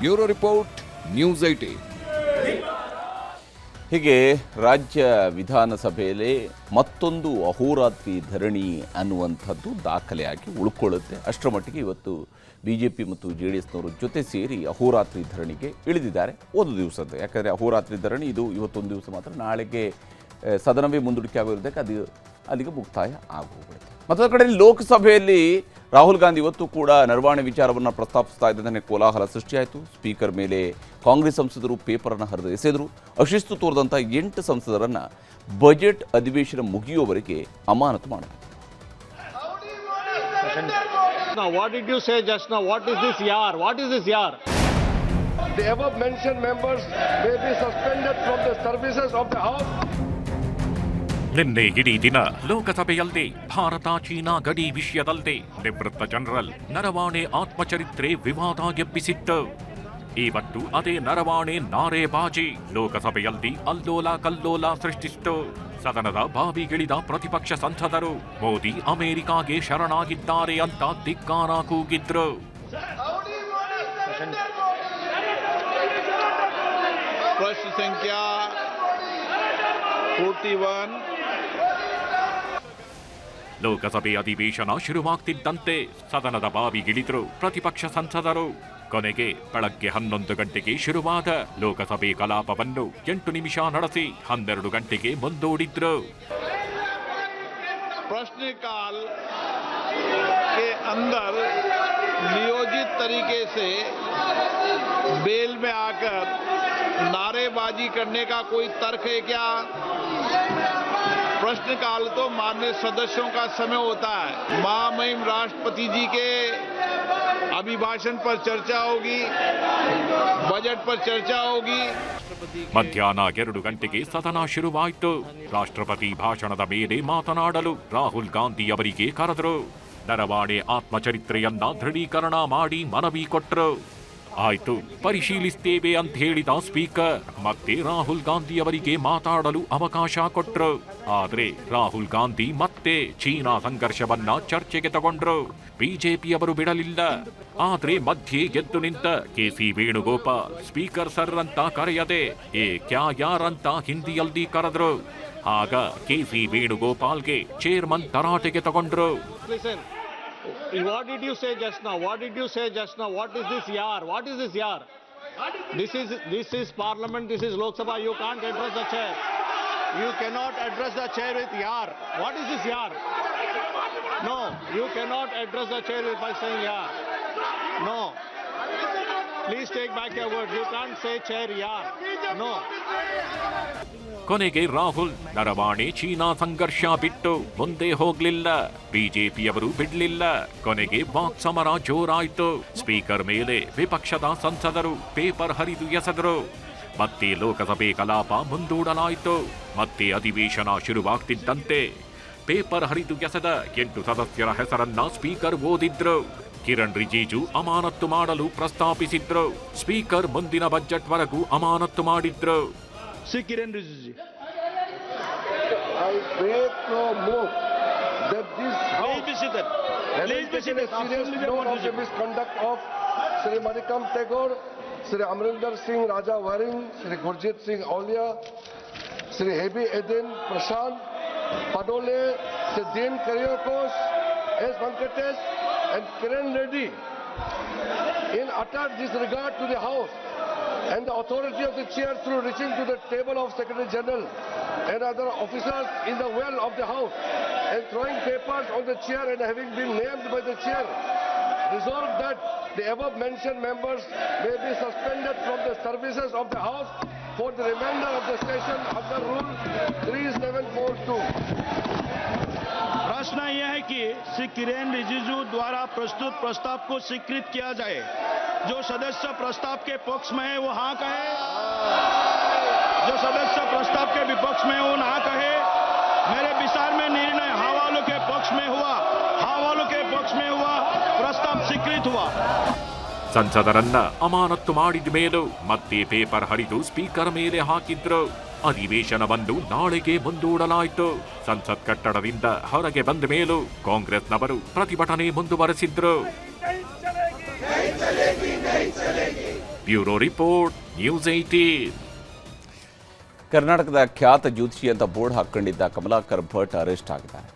Bureau report, news 18.
ಹೀಗೆ ರಾಜ್ಯ ವಿಧಾನಸಭೆಯಲ್ಲಿ ಮತ್ತೊಂದು ಅಹೋರಾತ್ರಿ ಧರಣಿ ಅನ್ನುವಂಥದ್ದು ದಾಖಲೆಯಾಗಿ ಉಳ್ಕೊಳ್ಳುತ್ತೆ. ಅಷ್ಟರ ಮಟ್ಟಿಗೆ ಇವತ್ತು BJP ಮತ್ತು JDSನವರು ಜೊತೆ ಸೇರಿ ಅಹೋರಾತ್ರಿ ಧರಣಿಗೆ ಇಳಿದಿದ್ದಾರೆ. ಒಂದು ದಿವಸದ್ದು, ಯಾಕಂದರೆ ಅಹೋರಾತ್ರಿ ಧರಣಿ ಇದು ಇವತ್ತೊಂದು ದಿವಸ ಮಾತ್ರ, ನಾಳೆಗೆ ಸದನವೇ ಮುಂದೂಡಿಕೆ ಆಗಿರೋದಕ್ಕೆ ಅದು ಅಲ್ಲಿಗೆ ಮುಕ್ತಾಯ ಆಗೋಗ್ಬಿಡುತ್ತೆ. ಮತ್ತೊಂದು ಕಡೆ ಲೋಕಸಭೆಯಲ್ಲಿ ರಾಹುಲ್ ಗಾಂಧಿ ಇವತ್ತು ಕೂಡ ನರವಾಣೆ ವಿಚಾರವನ್ನು ಪ್ರಸ್ತಾಪಿಸ್ತಾ ಇದ್ದಂತೆ ಕೋಲಾಹಲ ಸೃಷ್ಟಿಯಾಯಿತು. ಸ್ಪೀಕರ್ ಮೇಲೆ ಕಾಂಗ್ರೆಸ್ ಸಂಸದರು ಪೇಪರನ್ನು ಹರಿದು ಎಸೆದರು. ಅಶಿಸ್ತು ತೋರಿದಂಥ 8 ಸಂಸದರನ್ನು ಬಜೆಟ್ ಅಧಿವೇಶನ ಮುಗಿಯುವವರೆಗೆ ಅಮಾನತು ಮಾಡಲಾಗಿದೆ.
Now, what did you say just now? What is this yar? What is this yar?
The above mentioned members may be suspended from the services of the House.
ನಿನ್ನೆ ಇಡೀ ದಿನ ಲೋಕಸಭೆಯಲ್ಲದೆ ಭಾರತ ಚೀನಾ ಗಡಿ ವಿಷಯದಲ್ಲದೆ ನಿವೃತ್ತ ಜನರಲ್ ನರವಾಣೆ ಆತ್ಮಚರಿತ್ರೆ ವಿವಾದ ಎಬ್ಬಿಸಿತ್ತು. ಇವತ್ತು ಅದೇ ನರವಾಣೆ ನಾರೇಬಾಜಿ ಲೋಕಸಭೆಯಲ್ಲಿ ಅಲ್ಲೋಲ ಕಲ್ಲೋಲ ಸೃಷ್ಟಿಸಿತು. ಸದನದ ಬಾವಿಗಿಳಿದ ಪ್ರತಿಪಕ್ಷ ಸಂಸದರು ಮೋದಿ ಅಮೆರಿಕಾಗೆ ಶರಣಾಗಿದ್ದಾರೆ ಅಂತ ಧಿಕ್ಕಾರ ಕೂಗಿದ್ರು.
ಪ್ರಶ್ನೆ ಸಂಖ್ಯಾ 41.
ಲೋಕಸಭೆ ಅಧಿವೇಶನ ಶುರುವಾಗ್ತಿದ್ದಂತೆ ಸದನದ ಬಾವಿಗಿಳಿದ್ರು ಪ್ರತಿಪಕ್ಷ ಸಂಸದರು. ಕೊನೆಗೆ ಬೆಳಗ್ಗೆ 11 ಗಂಟೆಗೆ ಶುರುವಾದ ಲೋಕಸಭೆ ಕಲಾಪವನ್ನು 8 ನಿಮಿಷ ನಡೆಸಿ 12 ಗಂಟೆಗೆ ಮುಂದೂಡಿದ್ರು.
प्रश्नकाल के अंदर नियोजित तरीके से बेल में आकर नारेबाजी करने का कोई तर्क है क्या? प्रश्नकाल तो माननीय सदस्यों का समय होता है. महामहिम राष्ट्रपति जी के अभिभाषण पर चर्चा होगी, बजट पर चर्चा होगी.
ಮಧ್ಯಾಹ್ನ 2 ಗಂಟೆಗೆ ಸದನ ಶುರುವಾಯಿತು. ರಾಷ್ಟ್ರಪತಿ ಭಾಷಣದ ಮೇಲೆ ಮಾತನಾಡಲು ರಾಹುಲ್ ಗಾಂಧಿ ಅವರಿಗೆ ಕರೆದರು. ನರವಾಣೆ ಆತ್ಮಚರಿತ್ರೆಯನ್ನ ದೃಢೀಕರಣ ಮಾಡಿ ಮನವಿ ಕೊಟ್ಟರು. ಆಯ್ತು, ಪರಿಶೀಲಿಸ್ತೇವೆ ಅಂತ ಹೇಳಿದ ಸ್ಪೀಕರ್ ಮತ್ತೆ ರಾಹುಲ್ ಗಾಂಧಿ ಅವರಿಗೆ ಮಾತಾಡಲು ಅವಕಾಶ ಕೊಟ್ರು. ಆದ್ರೆ ರಾಹುಲ್ ಗಾಂಧಿ ಮತ್ತೆ ಚೀನಾ ಸಂಘರ್ಷವನ್ನ ಚರ್ಚೆಗೆ ತಗೊಂಡ್ರು. ಬಿಜೆಪಿಯವರು ಬಿಡಲಿಲ್ಲ. ಆದ್ರೆ ಮಧ್ಯೆ ಗೆದ್ದು ನಿಂತ KC ವೇಣುಗೋಪಾಲ್ ಸ್ಪೀಕರ್ ಸರ್ ಅಂತ ಕರೆಯದೆ ಏ ಕ್ಯಾ ಯಾರ್ ಅಂತ ಹಿಂದಿಯಲ್ಲಿ ಕರೆದ್ರು. ಆಗ KC ವೇಣುಗೋಪಾಲ್ಗೆ ಚೇರ್ಮನ್ ತರಾಟೆಗೆ ತಗೊಂಡ್ರು.
What did you say just now? What did you say just now? What is this yar? What is this yar? This is Parliament. This is Lok Sabha. You can't address the chair. You cannot address the chair with yar. What is this yar? No, you cannot address the chair by saying yar. No. Please take back your words. You can't say chair yar. No.
ಕೊನೆಗೆ Rahul Naravane China ಸಂಘರ್ಷ ಬಿಟ್ಟು ಮುಂದೆ ಹೋಗ್ಲಿಲ್ಲ. ಬಿಜೆಪಿಯವರು ಬಿಡ್ಲಿಲ್ಲ. ಕೊನೆಗೆ walk ಸಮರ ಜೋರಾಯ್ತು. Speaker ಮೇಲೆ ವಿಪಕ್ಷದ ಸಂಸದರು ಪೇಪರ್ ಹರಿದು ಎಸೆದರು. ಮತ್ತೆ ಲೋಕಸಭೆ ಕಲಾಪ ಮುಂದೂಡಲಾಯಿತು. ಮತ್ತೆ ಅಧಿವೇಶನ ಶುರುವಾಗ್ತಿದ್ದಂತೆ ಪೇಪರ್ ಹರಿದು ಎಸೆದ 8 ಸದಸ್ಯರ ಹೆಸರನ್ನ ಸ್ಪೀಕರ್ ಓದಿದ್ರು. ಕಿರಣ್ ರಿಜಿಜು ಅಮಾನತ್ತು ಮಾಡಲು ಪ್ರಸ್ತಾಪಿಸಿದ್ರು. ಸ್ಪೀಕರ್ ಮುಂದಿನ ಬಜೆಟ್ ವರೆಗೂ ಅಮಾನತ್ತು ಮಾಡಿದ್ರು.
See Kiran Rijiju.
I make no move that this House
Please be seated.
a serious note of the misconduct of Sri Manikam Tagore, Sri Amrinder Singh Raja Waring, Sri Gurjit Singh Aulia, Sri Hebi Eden Prashant Padole, Sri Dean Karyakos, S. Venkatesh and Kiran Reddy in utter disregard to the House and the authority of the chair through reaching to the table of Secretary General and other officers in the well of the House and throwing papers on the chair and having been named by the chair, resolved that the above mentioned members may be suspended from the services of the House for the remainder of the session under Rule 3742.
प्रश्न यह है कि श्री किरेन रिजिजू द्वारा प्रस्तुत प्रस्ताव को स्वीकृत किया जाए। जो सदस्य प्रस्ताव के पक्ष में है वो हाँ कहे, जो सदस्य प्रस्ताव के विपक्ष में है वो ना कहे। मेरे विचार में निर्णय हाँ वालों के पक्ष में हुआ, हाँ वालों के पक्ष में हुआ, प्रस्ताव स्वीकृत हुआ।
ಸಂಸದರನ್ನ ಅಮಾನತ್ತು ಮಾಡಿದ ಮೇಲೂ ಮತ್ತೆ ಪೇಪರ್ ಹರಿದು ಸ್ಪೀಕರ್ ಮೇಲೆ ಹಾಕಿದ್ರು. ಅಧಿವೇಶನವನ್ನು ನಾಳೆಗೆ ಮುಂದೂಡಲಾಯಿತು. ಸಂಸತ್ ಕಟ್ಟಡದಿಂದ ಹೊರಗೆ ಬಂದ ಮೇಲೂ ಕಾಂಗ್ರೆಸ್ನವರು ಪ್ರತಿಭಟನೆ ಮುಂದುವರೆಸಿದ್ರು. Bureau report, news 18.
ಕರ್ನಾಟಕದ ಖ್ಯಾತ ಜ್ಯೋತಿಷಿ ಅಂತ ಬೋರ್ಡ್ ಹಾಕೊಂಡಿದ್ದ ಕಮಲಾಕರ್ ಭಟ್ ಅರೆಸ್ಟ್ ಆಗಿದ್ದಾರೆ.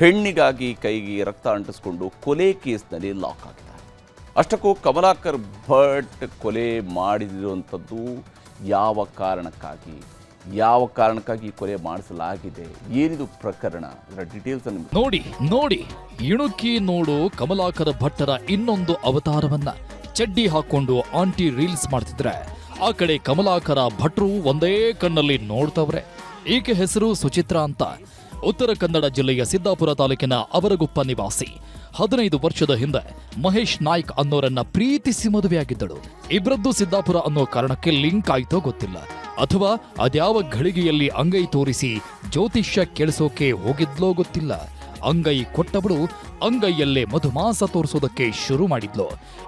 ಹೆಣ್ಣಿಗಾಗಿ ಕೈಗೆ ರಕ್ತ ಅಂಟಿಸಿಕೊಂಡು ಕೊಲೆ ಕೇಸ್ನಲ್ಲಿ ಲಾಕ್ ಆಗಿದ್ದಾರೆ. ಅಷ್ಟಕ್ಕೂ ಕಮಲಾಕರ್ ಭಟ್ ಕೊಲೆ ಮಾಡಿರುವಂಥದ್ದು ಯಾವ ಕಾರಣಕ್ಕಾಗಿ ಕೊಲೆ ಮಾಡಿಸಲಾಗಿದೆ, ಏನಿದು ಪ್ರಕರಣ, ಇದರ ಡೀಟೇಲ್ಸ್ ಅನ್ನು
ನೋಡಿ ಇಣುಕಿ ನೋಡು ಕಮಲಾಕರ ಭಟ್ಟರ ಇನ್ನೊಂದು ಅವತಾರವನ್ನ. ಚಡ್ಡಿ ಹಾಕೊಂಡು ಆಂಟಿ ರೀಲ್ಸ್ ಮಾಡ್ತಿದ್ರೆ ಆ ಕಡೆ ಕಮಲಾಕರ ಭಟ್ರು ಒಂದೇ ಕಣ್ಣಲ್ಲಿ ನೋಡ್ತವ್ರೆ. ಈಕೆ ಹೆಸರು ಸುಚಿತ್ರಾ ಅಂತ. ಉತ್ತರ ಕನ್ನಡ ಜಿಲ್ಲೆಯ ಸಿದ್ದಾಪುರ ತಾಲೂಕಿನ ಅವರಗುಪ್ಪ ನಿವಾಸಿ. 15 ವರ್ಷದ ಹಿಂದೆ ಮಹೇಶ್ ನಾಯ್ಕ್ ಅನ್ನೋರನ್ನ ಪ್ರೀತಿಸಿ ಮದುವೆಯಾಗಿದ್ದಳು. ಇಬ್ಬರದ್ದು ಸಿದ್ದಾಪುರ ಅನ್ನೋ ಕಾರಣಕ್ಕೆ ಲಿಂಕ್ ಆಯ್ತೋ ಗೊತ್ತಿಲ್ಲ, ಅಥವಾ ಅದ್ಯಾವ ಘಳಿಗೆಯಲ್ಲಿ ಅಂಗೈ ತೋರಿಸಿ ಜ್ಯೋತಿಷ್ಯ ಕೇಳಿಸೋಕೆ ಹೋಗಿದ್ಲೋ ಗೊತ್ತಿಲ್ಲ. ಅಂಗೈ ಕೊಟ್ಟವಳು ಅಂಗೈಯಲ್ಲೇ ಮಧುಮಾಸ ತೋರಿಸೋದಕ್ಕೆ ಶುರು ಮಾಡಿದ್ಲು.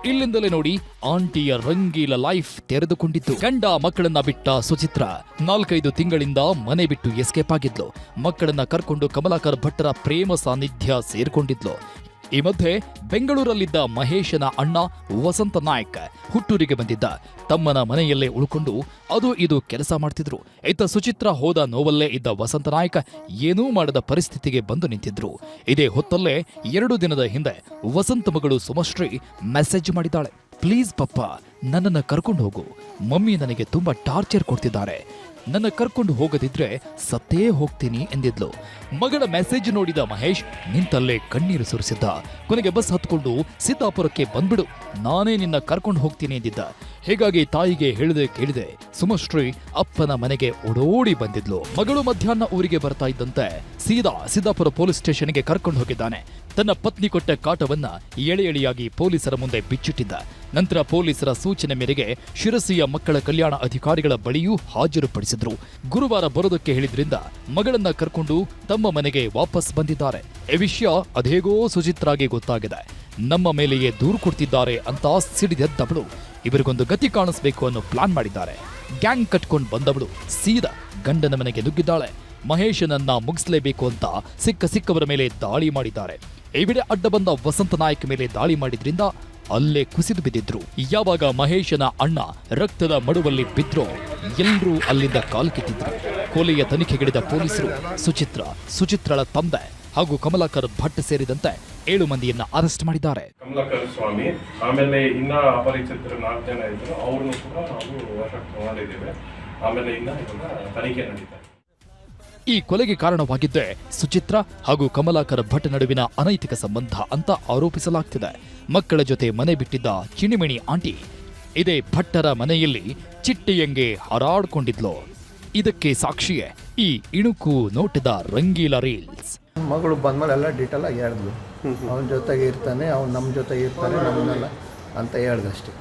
ಇಲ್ಲಿಂದಲೇ ನೋಡಿ ಆಂಟಿಯ ರಂಗೀಲ ಲೈಫ್ ತೆರೆದುಕೊಂಡಿತ್ತು. ಗಂಡ ಮಕ್ಕಳನ್ನ ಬಿಟ್ಟ ಸುಚಿತ್ರಾ 4-5 ತಿಂಗಳಿಂದ ಮನೆ ಬಿಟ್ಟು ಎಸ್ಕೇಪ್ ಆಗಿದ್ಲು. ಮಕ್ಕಳನ್ನ ಕರ್ಕೊಂಡು ಕಮಲಾಕರ್ ಭಟ್ಟರ ಪ್ರೇಮ ಸಾನ್ನಿಧ್ಯ ಸೇರ್ಕೊಂಡಿದ್ಲು. ಈ ಮಧ್ಯೆ ಬೆಂಗಳೂರಲ್ಲಿದ್ದ ಮಹೇಶನ ಅಣ್ಣ ವಸಂತ ನಾಯ್ಕ್ ಹುಟ್ಟೂರಿಗೆ ಬಂದಿದ್ದ. ತಮ್ಮನ ಮನೆಯಲ್ಲೇ ಉಳ್ಕೊಂಡು ಅದು ಇದು ಕೆಲಸ ಮಾಡ್ತಿದ್ರು. ಇತ್ತ ಸುಚಿತ್ರಾ ಹೋದ ನೋವಲ್ಲೇ ಇದ್ದ ವಸಂತ ನಾಯ್ಕ್ ಏನೂ ಮಾಡದ ಪರಿಸ್ಥಿತಿಗೆ ಬಂದು ನಿಂತಿದ್ರು. ಇದೇ ಹೊತ್ತಲ್ಲೇ 2 ದಿನದ ಹಿಂದೆ ವಸಂತ ಮಗಳು ಸುಮಶ್ರೀ ಮೆಸೇಜ್ ಮಾಡಿದ್ದಾಳೆ. ಪ್ಲೀಸ್ ಪಪ್ಪ, ನನ್ನನ್ನು ಕರ್ಕೊಂಡು ಹೋಗು, ಮಮ್ಮಿ ನನಗೆ ತುಂಬಾ ಟಾರ್ಚರ್ ಕೊಡ್ತಿದ್ದಾರೆ, ನನ್ನ ಕರ್ಕೊಂಡು ಹೋಗದಿದ್ರೆ ಸತ್ತೇ ಹೋಗ್ತೀನಿ ಎಂದಿದ್ಲು. ಮಗಳ ಮೆಸೇಜ್ ನೋಡಿದ ಮಹೇಶ್ ನಿಂತಲ್ಲೇ ಕಣ್ಣೀರು ಸುರಿಸಿದ್ದ. ಕೊನೆಗೆ ಬಸ್ ಹತ್ಕೊಂಡು ಸಿದ್ದಾಪುರಕ್ಕೆ ಬಂದ್ಬಿಡು, ನಾನೇ ನಿನ್ನ ಕರ್ಕೊಂಡು ಹೋಗ್ತೀನಿ ಎಂದಿದ್ದ. ಹೀಗಾಗಿ ತಾಯಿಗೆ ಕೇಳಿದೆ ಸುಮಶ್ರೀ ಅಪ್ಪನ ಮನೆಗೆ ಓಡೋಡಿ ಬಂದಿದ್ಲು. ಮಗಳು ಮಧ್ಯಾಹ್ನ ಊರಿಗೆ ಬರ್ತಾ ಇದ್ದಂತೆ ಸೀದಾ ಸಿದ್ದಾಪುರ ಪೊಲೀಸ್ ಸ್ಟೇಷನ್ಗೆ ಕರ್ಕೊಂಡು ಹೋಗಿದ್ದಾನೆ. ತನ್ನ ಪತ್ನಿ ಕೊಟ್ಟ ಕಾಟವನ್ನ ಎಳೆಯಾಗಿ ಪೊಲೀಸರ ಮುಂದೆ ಬಿಚ್ಚಿಟ್ಟಿದ್ದ. ನಂತರ ಪೊಲೀಸರ ಸೂಚನೆ ಮೇರೆಗೆ ಶಿರಸಿಯ ಮಕ್ಕಳ ಕಲ್ಯಾಣ ಅಧಿಕಾರಿಗಳ ಬಳಿಯೂ ಹಾಜರುಪಡಿಸಿದ್ರು. ಗುರುವಾರ ಬರೋದಕ್ಕೆ ಹೇಳಿದ್ರಿಂದ ಮಗಳನ್ನ ಕರ್ಕೊಂಡು ತಮ್ಮ ಮನೆಗೆ ವಾಪಸ್ ಬಂದಿದ್ದಾರೆ. ಈ ವಿಷಯ ಅದೇಗೋ ಸುಚಿತ್ರಾಗೆ ಗೊತ್ತಾಗಿದೆ. ನಮ್ಮ ಮೇಲೆಯೇ ದೂರು ಕೊಡ್ತಿದ್ದಾರೆ ಅಂತ ಸಿಡಿದೆದ್ದವಳು ಇವರಿಗೊಂದು ಗತಿ ಕಾಣಿಸ್ಬೇಕು ಅನ್ನೋ ಪ್ಲಾನ್ ಮಾಡಿದ್ದಾರೆ. ಗ್ಯಾಂಗ್ ಕಟ್ಕೊಂಡು ಬಂದವಳು ಸೀದಾ ಗಂಡನ ಮನೆಗೆ ನುಗ್ಗಿದ್ದಾಳೆ. ಮಹೇಶನನ್ನ ಮುಗಿಸ್ಲೇಬೇಕು ಅಂತ ಸಿಕ್ಕವರ ಮೇಲೆ ದಾಳಿ ಮಾಡಿದ್ದಾರೆ. ಈ ವೇಳೆ ಅಡ್ಡ ಬಂದ ವಸಂತ ನಾಯ್ಕ್ ಮೇಲೆ ದಾಳಿ ಮಾಡಿದ್ರಿಂದ ಅಲ್ಲೇ ಕುಸಿದು ಬಿದ್ದಿದ್ರು. ಯಾವಾಗ ಮಹೇಶನ ಅಣ್ಣ ರಕ್ತದ ಮಡುವಲ್ಲಿ ಬಿದ್ರೋ ಎಲ್ಲರೂ ಅಲ್ಲಿಂದ ಕಾಲ್ಕಿತ್ತಿದ್ರು. ಕೊಲೆಯ ತನಿಖೆಗಿಳಿದ ಪೊಲೀಸರು ಸುಚಿತ್ರಳ ತಂದೆ ಹಾಗೂ ಕಮಲಾಕರ್ ಭಟ್ ಸೇರಿದಂತೆ 7 ಮಂದಿಯನ್ನ ಅರೆಸ್ಟ್ ಮಾಡಿದ್ದಾರೆ.
ಕಮಲಾಕರ್ ಸ್ವಾಮಿ, ಆಮೇಲೆ ಇನ್ನ ಅಪರಿಚಿತರು 4 ಜನ ಇದ್ರು, ಅವ್ರನ್ನು ಕೂಡ ನಾವು ವಶಕ್ಕೆ ಮಾಡಿದ್ದೇವೆ. ಆಮೇಲೆ ತನಿಖೆ ನಡೀತಾ.
ಈ ಕೊಲೆಗೆ ಕಾರಣವಾಗಿದ್ದೇ ಸುಚಿತ್ರಾ ಹಾಗೂ ಕಮಲಾಕರ್ ಭಟ್ ನಡುವಿನ ಅನೈತಿಕ ಸಂಬಂಧ ಅಂತ ಆರೋಪಿಸಲಾಗ್ತಿದೆ. ಮಕ್ಕಳ ಜೊತೆ ಮನೆ ಬಿಟ್ಟಿದ್ದ ಚಿಣಿಮಿಣಿ ಆಂಟಿ ಇದೇ ಭಟ್ಟರ ಮನೆಯಲ್ಲಿ ಚಿಟ್ಟೆಯಂಗೆ ಹಾರಾಡ್ಕೊಂಡಿದ್ಲು. ಇದಕ್ಕೆ ಸಾಕ್ಷಿಯೇ ಈ ಇಣುಕು ನೋಟದ ರಂಗೀಲ ರೀಲ್ಸ್.
ಮಗಳು ಬಂದ್ಮೇಲೆ ಎಲ್ಲ ಡೀಟೇಲ್ ಆಗಿ ಹೇಳಿದ್ಲು. ಅವನ ಜೊತೆಗೆ ಇರ್ತಾನೆ, ಅವ್ನು ನಮ್ಮ ಜೊತೆಗೆ ಇರ್ತಾನೆ, ನಮ್ಮನ್ನೆಲ್ಲ ಅಂತ ಹೇಳ್ದಷ್ಟೇ.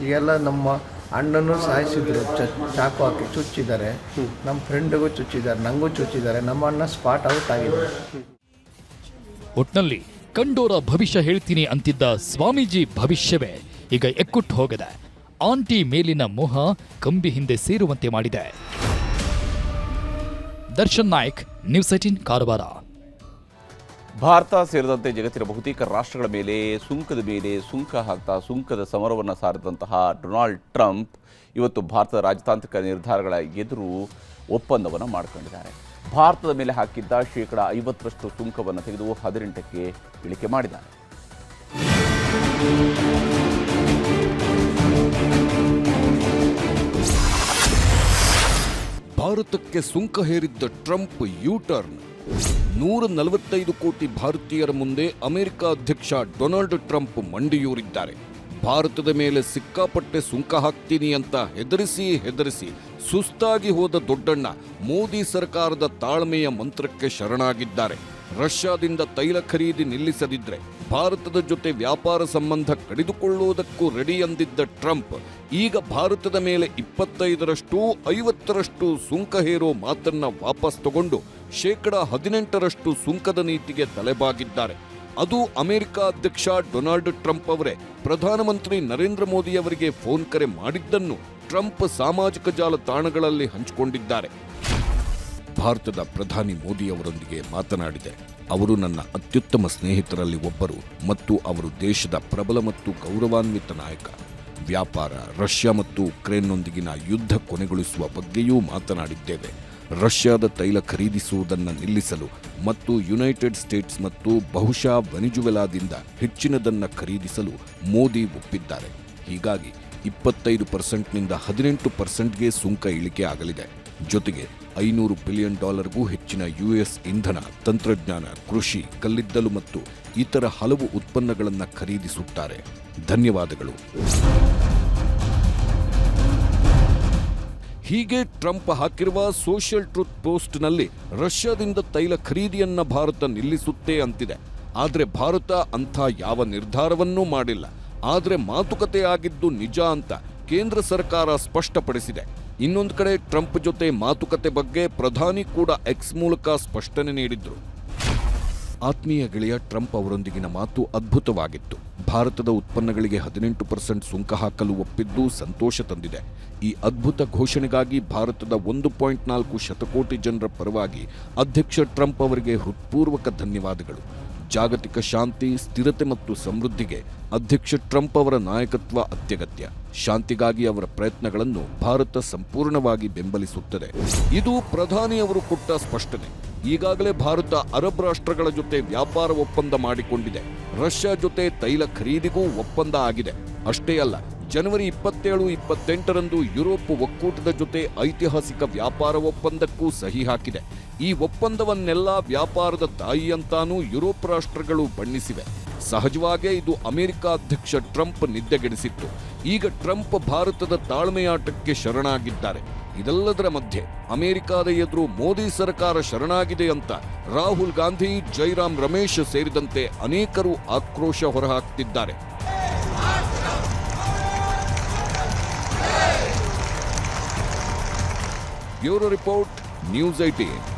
ಈಗೆಲ್ಲ ನಮ್ಮ ಅಣ್ಣನೂ ಸಾಯಿಸಿದ್ರು, ಚಾಕು ಹಾಕಿ ಚುಚ್ಚಿದ್ದಾರೆ, ನಮ್ಮ ಫ್ರೆಂಡ್ಗೂ ಚುಚ್ಚಿದ್ದಾರೆ, ನನಗೂ ಚುಚ್ಚಿದ್ದಾರೆ. ನಮ್ಮ ಅಣ್ಣ ಸ್ಪಾಟ್ ಔಟ್ ಆಗಿದೆ.
ಒಟ್ನಲ್ಲಿ ಕಂಡೋರ ಭವಿಷ್ಯ ಹೇಳ್ತೀನಿ ಅಂತಿದ್ದ ಸ್ವಾಮೀಜಿ ಭವಿಷ್ಯವೇ ಈಗ ಎಕ್ಕುಟ್ಟು ಹೋಗಿದೆ. ಆಂಟಿ ಮೇಲಿನ ಮೋಹ ಕಂಬಿ ಹಿಂದೆ ಸೇರುವಂತೆ ಮಾಡಿದೆ. ದರ್ಶನ್ ನಾಯ್ಕ್, ನ್ಯೂಸ್ 18 ಕಾರವಾರ.
ಭಾರತ ಸೇರಿದಂತೆ ಜಗತ್ತಿನ ಬಹುತೇಕ ರಾಷ್ಟ್ರಗಳ ಮೇಲೆ ಸುಂಕ ಹಾಕ್ತಾ ಸುಂಕದ ಸಮರವನ್ನು ಸಾರಿದಂತಹ ಡೊನಾಲ್ಡ್ ಟ್ರಂಪ್ ಇವತ್ತು ಭಾರತದ ರಾಜತಾಂತ್ರಿಕ ನಿರ್ಧಾರಗಳ ಎದುರು ಒಪ್ಪಂದವನ್ನು ಮಾಡಿಕೊಂಡಿದ್ದಾರೆ. ಭಾರತದ ಮೇಲೆ ಹಾಕಿದ್ದ ಶೇಕಡ 50% ಸುಂಕವನ್ನು ತೆಗೆದು 18ಕ್ಕೆ ಇಳಿಕೆ ಮಾಡಿದ್ದಾರೆ.
ಭಾರತಕ್ಕೆ ಸುಂಕ ಹೇರಿದ್ದ ಟ್ರಂಪ್ ಯೂ ಟರ್ನ್. 145 ಕೋಟಿ ಭಾರತೀಯರ ಮುಂದೆ ಅಮೆರಿಕ ಅಧ್ಯಕ್ಷ ಡೊನಾಲ್ಡ್ ಟ್ರಂಪ್ ಮಂಡಿಯೂರಿದ್ದಾರೆ. ಭಾರತದ ಮೇಲೆ ಸಿಕ್ಕಾಪಟ್ಟೆ ಸುಂಕ ಹಾಕ್ತೀನಿ ಅಂತ ಹೆದರಿಸಿ ಸುಸ್ತಾಗಿ ಹೋದ ದೊಡ್ಡಣ್ಣ ಮೋದಿ ಸರ್ಕಾರದ ತಾಳ್ಮೆಯ ಮಂತ್ರಕ್ಕೆ ಶರಣಾಗಿದ್ದಾರೆ. ರಷ್ಯಾದಿಂದ ತೈಲ ಖರೀದಿ ನಿಲ್ಲಿಸದಿದ್ರೆ ಭಾರತದ ಜೊತೆ ವ್ಯಾಪಾರ ಸಂಬಂಧ ಕಡಿದುಕೊಳ್ಳುವುದಕ್ಕೂ ರೆಡಿ ಅಂದಿದ್ದ ಟ್ರಂಪ್ ಈಗ ಭಾರತದ ಮೇಲೆ 25ರಷ್ಟು 50ರಷ್ಟು ಸುಂಕ ಹೇರೋ ಮಾತನ್ನ ವಾಪಸ್ ತಗೊಂಡು 18% ಸುಂಕದ ನೀತಿಗೆ ತಲೆಬಾಗಿದ್ದಾರೆ. ಅದು ಅಮೆರಿಕ ಅಧ್ಯಕ್ಷ ಡೊನಾಲ್ಡ್ ಟ್ರಂಪ್ ಅವರೇ ಪ್ರಧಾನಮಂತ್ರಿ ನರೇಂದ್ರ ಮೋದಿ ಅವರಿಗೆ ಫೋನ್ ಕರೆ ಮಾಡಿದ್ದನ್ನು ಟ್ರಂಪ್ ಸಾಮಾಜಿಕ ಜಾಲತಾಣಗಳಲ್ಲಿ ಹಂಚಿಕೊಂಡಿದ್ದಾರೆ. ಭಾರತದ ಪ್ರಧಾನಿ ಮೋದಿ ಅವರೊಂದಿಗೆ ಮಾತನಾಡಿದೆ. ಅವರು ನನ್ನ ಅತ್ಯುತ್ತಮ ಸ್ನೇಹಿತರಲ್ಲಿ ಒಬ್ಬರು ಮತ್ತು ಅವರು ದೇಶದ ಪ್ರಬಲ ಮತ್ತು ಗೌರವಾನ್ವಿತ ನಾಯಕ. ವ್ಯಾಪಾರ, ರಷ್ಯಾ ಮತ್ತು ಉಕ್ರೇನ್ನೊಂದಿಗಿನ ಯುದ್ಧ ಕೊನೆಗೊಳಿಸುವ ಬಗ್ಗೆಯೂ ಮಾತನಾಡಿದ್ದೇವೆ. ರಷ್ಯಾದ ತೈಲ ಖರೀದಿಸುವುದನ್ನು ನಿಲ್ಲಿಸಲು ಮತ್ತು ಯುನೈಟೆಡ್ ಸ್ಟೇಟ್ಸ್ ಮತ್ತು ಬಹುಶಃ ವೆನಿಜುವೆಲಾದಿಂದ ಹೆಚ್ಚಿನದನ್ನು ಖರೀದಿಸಲು ಮೋದಿ ಒಪ್ಪಿದ್ದಾರೆ. ಹೀಗಾಗಿ 25%ನಿಂದ 18%ಗೆ ಸುಂಕ ಇಳಿಕೆ ಆಗಲಿದೆ. ಜೊತೆಗೆ $500 ಬಿಲಿಯನ್ ಹೆಚ್ಚಿನ US ಇಂಧನ, ತಂತ್ರಜ್ಞಾನ, ಕೃಷಿ, ಕಲ್ಲಿದ್ದಲು ಮತ್ತು ಇತರ ಹಲವು ಉತ್ಪನ್ನಗಳನ್ನು ಖರೀದಿಸುತ್ತಾರೆ. ಧನ್ಯವಾದಗಳು. ಹೀಗೆ ಟ್ರಂಪ್ ಹಾಕಿರುವ ಸೋಷಿಯಲ್ ಟ್ರುತ್ ಪೋಸ್ಟ್ನಲ್ಲಿ ರಷ್ಯಾದಿಂದ ತೈಲ ಖರೀದಿಯನ್ನ ಭಾರತ ನಿಲ್ಲಿಸುತ್ತೆ ಅಂತಿದೆ. ಆದರೆ ಭಾರತ ಅಂಥ ಯಾವ ನಿರ್ಧಾರವನ್ನೂ ಮಾಡಿಲ್ಲ. ಆದರೆ ಮಾತುಕತೆ ಆಗಿದ್ದು ನಿಜ ಅಂತ ಕೇಂದ್ರ ಸರ್ಕಾರ ಸ್ಪಷ್ಟಪಡಿಸಿದೆ. ಇನ್ನೊಂದು ಕಡೆ ಟ್ರಂಪ್ ಜೊತೆ ಮಾತುಕತೆ ಬಗ್ಗೆ ಪ್ರಧಾನಿ ಕೂಡ ಎಕ್ಸ್ ಮೂಲಕ ಸ್ಪಷ್ಟನೆ ನೀಡಿದ್ರು. ಆತ್ಮೀಯ ಗೆಳೆಯ, ಟ್ರಂಪ್ ಅವರೊಂದಿಗಿನ ಮಾತು ಅದ್ಭುತವಾಗಿತ್ತು. ಭಾರತದ ಉತ್ಪನ್ನಗಳಿಗೆ 18% ಸುಂಕ ಹಾಕಲು ಒಪ್ಪಿದ್ದು ಸಂತೋಷ ತಂದಿದೆ. ಈ ಅದ್ಭುತ ಘೋಷಣೆಗಾಗಿ ಭಾರತದ 1.4 ಶತಕೋಟಿ ಜನರ ಪರವಾಗಿ ಅಧ್ಯಕ್ಷ ಟ್ರಂಪ್ ಅವರಿಗೆ ಹೃತ್ಪೂರ್ವಕ ಧನ್ಯವಾದಗಳು. ಜಾಗತಿಕ ಶಾಂತಿ, ಸ್ಥಿರತೆ ಮತ್ತು ಸಮೃದ್ಧಿಗೆ ಅಧ್ಯಕ್ಷ ಟ್ರಂಪ್ ಅವರ ನಾಯಕತ್ವ ಅತ್ಯಗತ್ಯ. ಶಾಂತಿಗಾಗಿ ಅವರ ಪ್ರಯತ್ನಗಳನ್ನು ಭಾರತ ಸಂಪೂರ್ಣವಾಗಿ ಬೆಂಬಲಿಸುತ್ತದೆ. ಇದು ಪ್ರಧಾನಿಯವರು ಕೊಟ್ಟ ಸ್ಪಷ್ಟನೆ. ಈಗಾಗಲೇ ಭಾರತ ಅರಬ್ ರಾಷ್ಟ್ರಗಳ ಜೊತೆ ವ್ಯಾಪಾರ ಒಪ್ಪಂದ ಮಾಡಿಕೊಂಡಿದೆ. ರಷ್ಯಾ ಜೊತೆ ತೈಲ ಖರೀದಿಗೂ ಒಪ್ಪಂದ ಆಗಿದೆ. ಅಷ್ಟೇ ಅಲ್ಲ, ಜನವರಿ 27-28ರಂದು ಯುರೋಪ್ ಒಕ್ಕೂಟದ ಜೊತೆ ಐತಿಹಾಸಿಕ ವ್ಯಾಪಾರ ಒಪ್ಪಂದಕ್ಕೂ ಸಹಿ ಹಾಕಿದೆ. ಈ ಒಪ್ಪಂದವನ್ನೆಲ್ಲ ವ್ಯಾಪಾರದ ತಾಯಿ ಅಂತಾನೂ ಯುರೋಪ್ ರಾಷ್ಟ್ರಗಳು ಬಣ್ಣಿಸಿವೆ. ಸಹಜವಾಗೇ ಇದು ಅಮೆರಿಕ ಅಧ್ಯಕ್ಷ ಟ್ರಂಪ್ ನಿದ್ದೆಗೆಡಿಸಿತ್ತು. ಈಗ ಟ್ರಂಪ್ ಭಾರತದ ತಾಳ್ಮೆಯಾಟಕ್ಕೆ ಶರಣಾಗಿದ್ದಾರೆ. ಇದೆಲ್ಲದರ ಮಧ್ಯೆ ಅಮೆರಿಕದ ಎದುರು ಮೋದಿ ಸರ್ಕಾರ ಶರಣಾಗಿದೆ ಅಂತ ರಾಹುಲ್ ಗಾಂಧಿ, ಜೈರಾಮ್ ರಮೇಶ್ ಸೇರಿದಂತೆ ಅನೇಕರು ಆಕ್ರೋಶ ಹೊರಹಾಕ್ತಿದ್ದಾರೆ. Bureau report, news 18.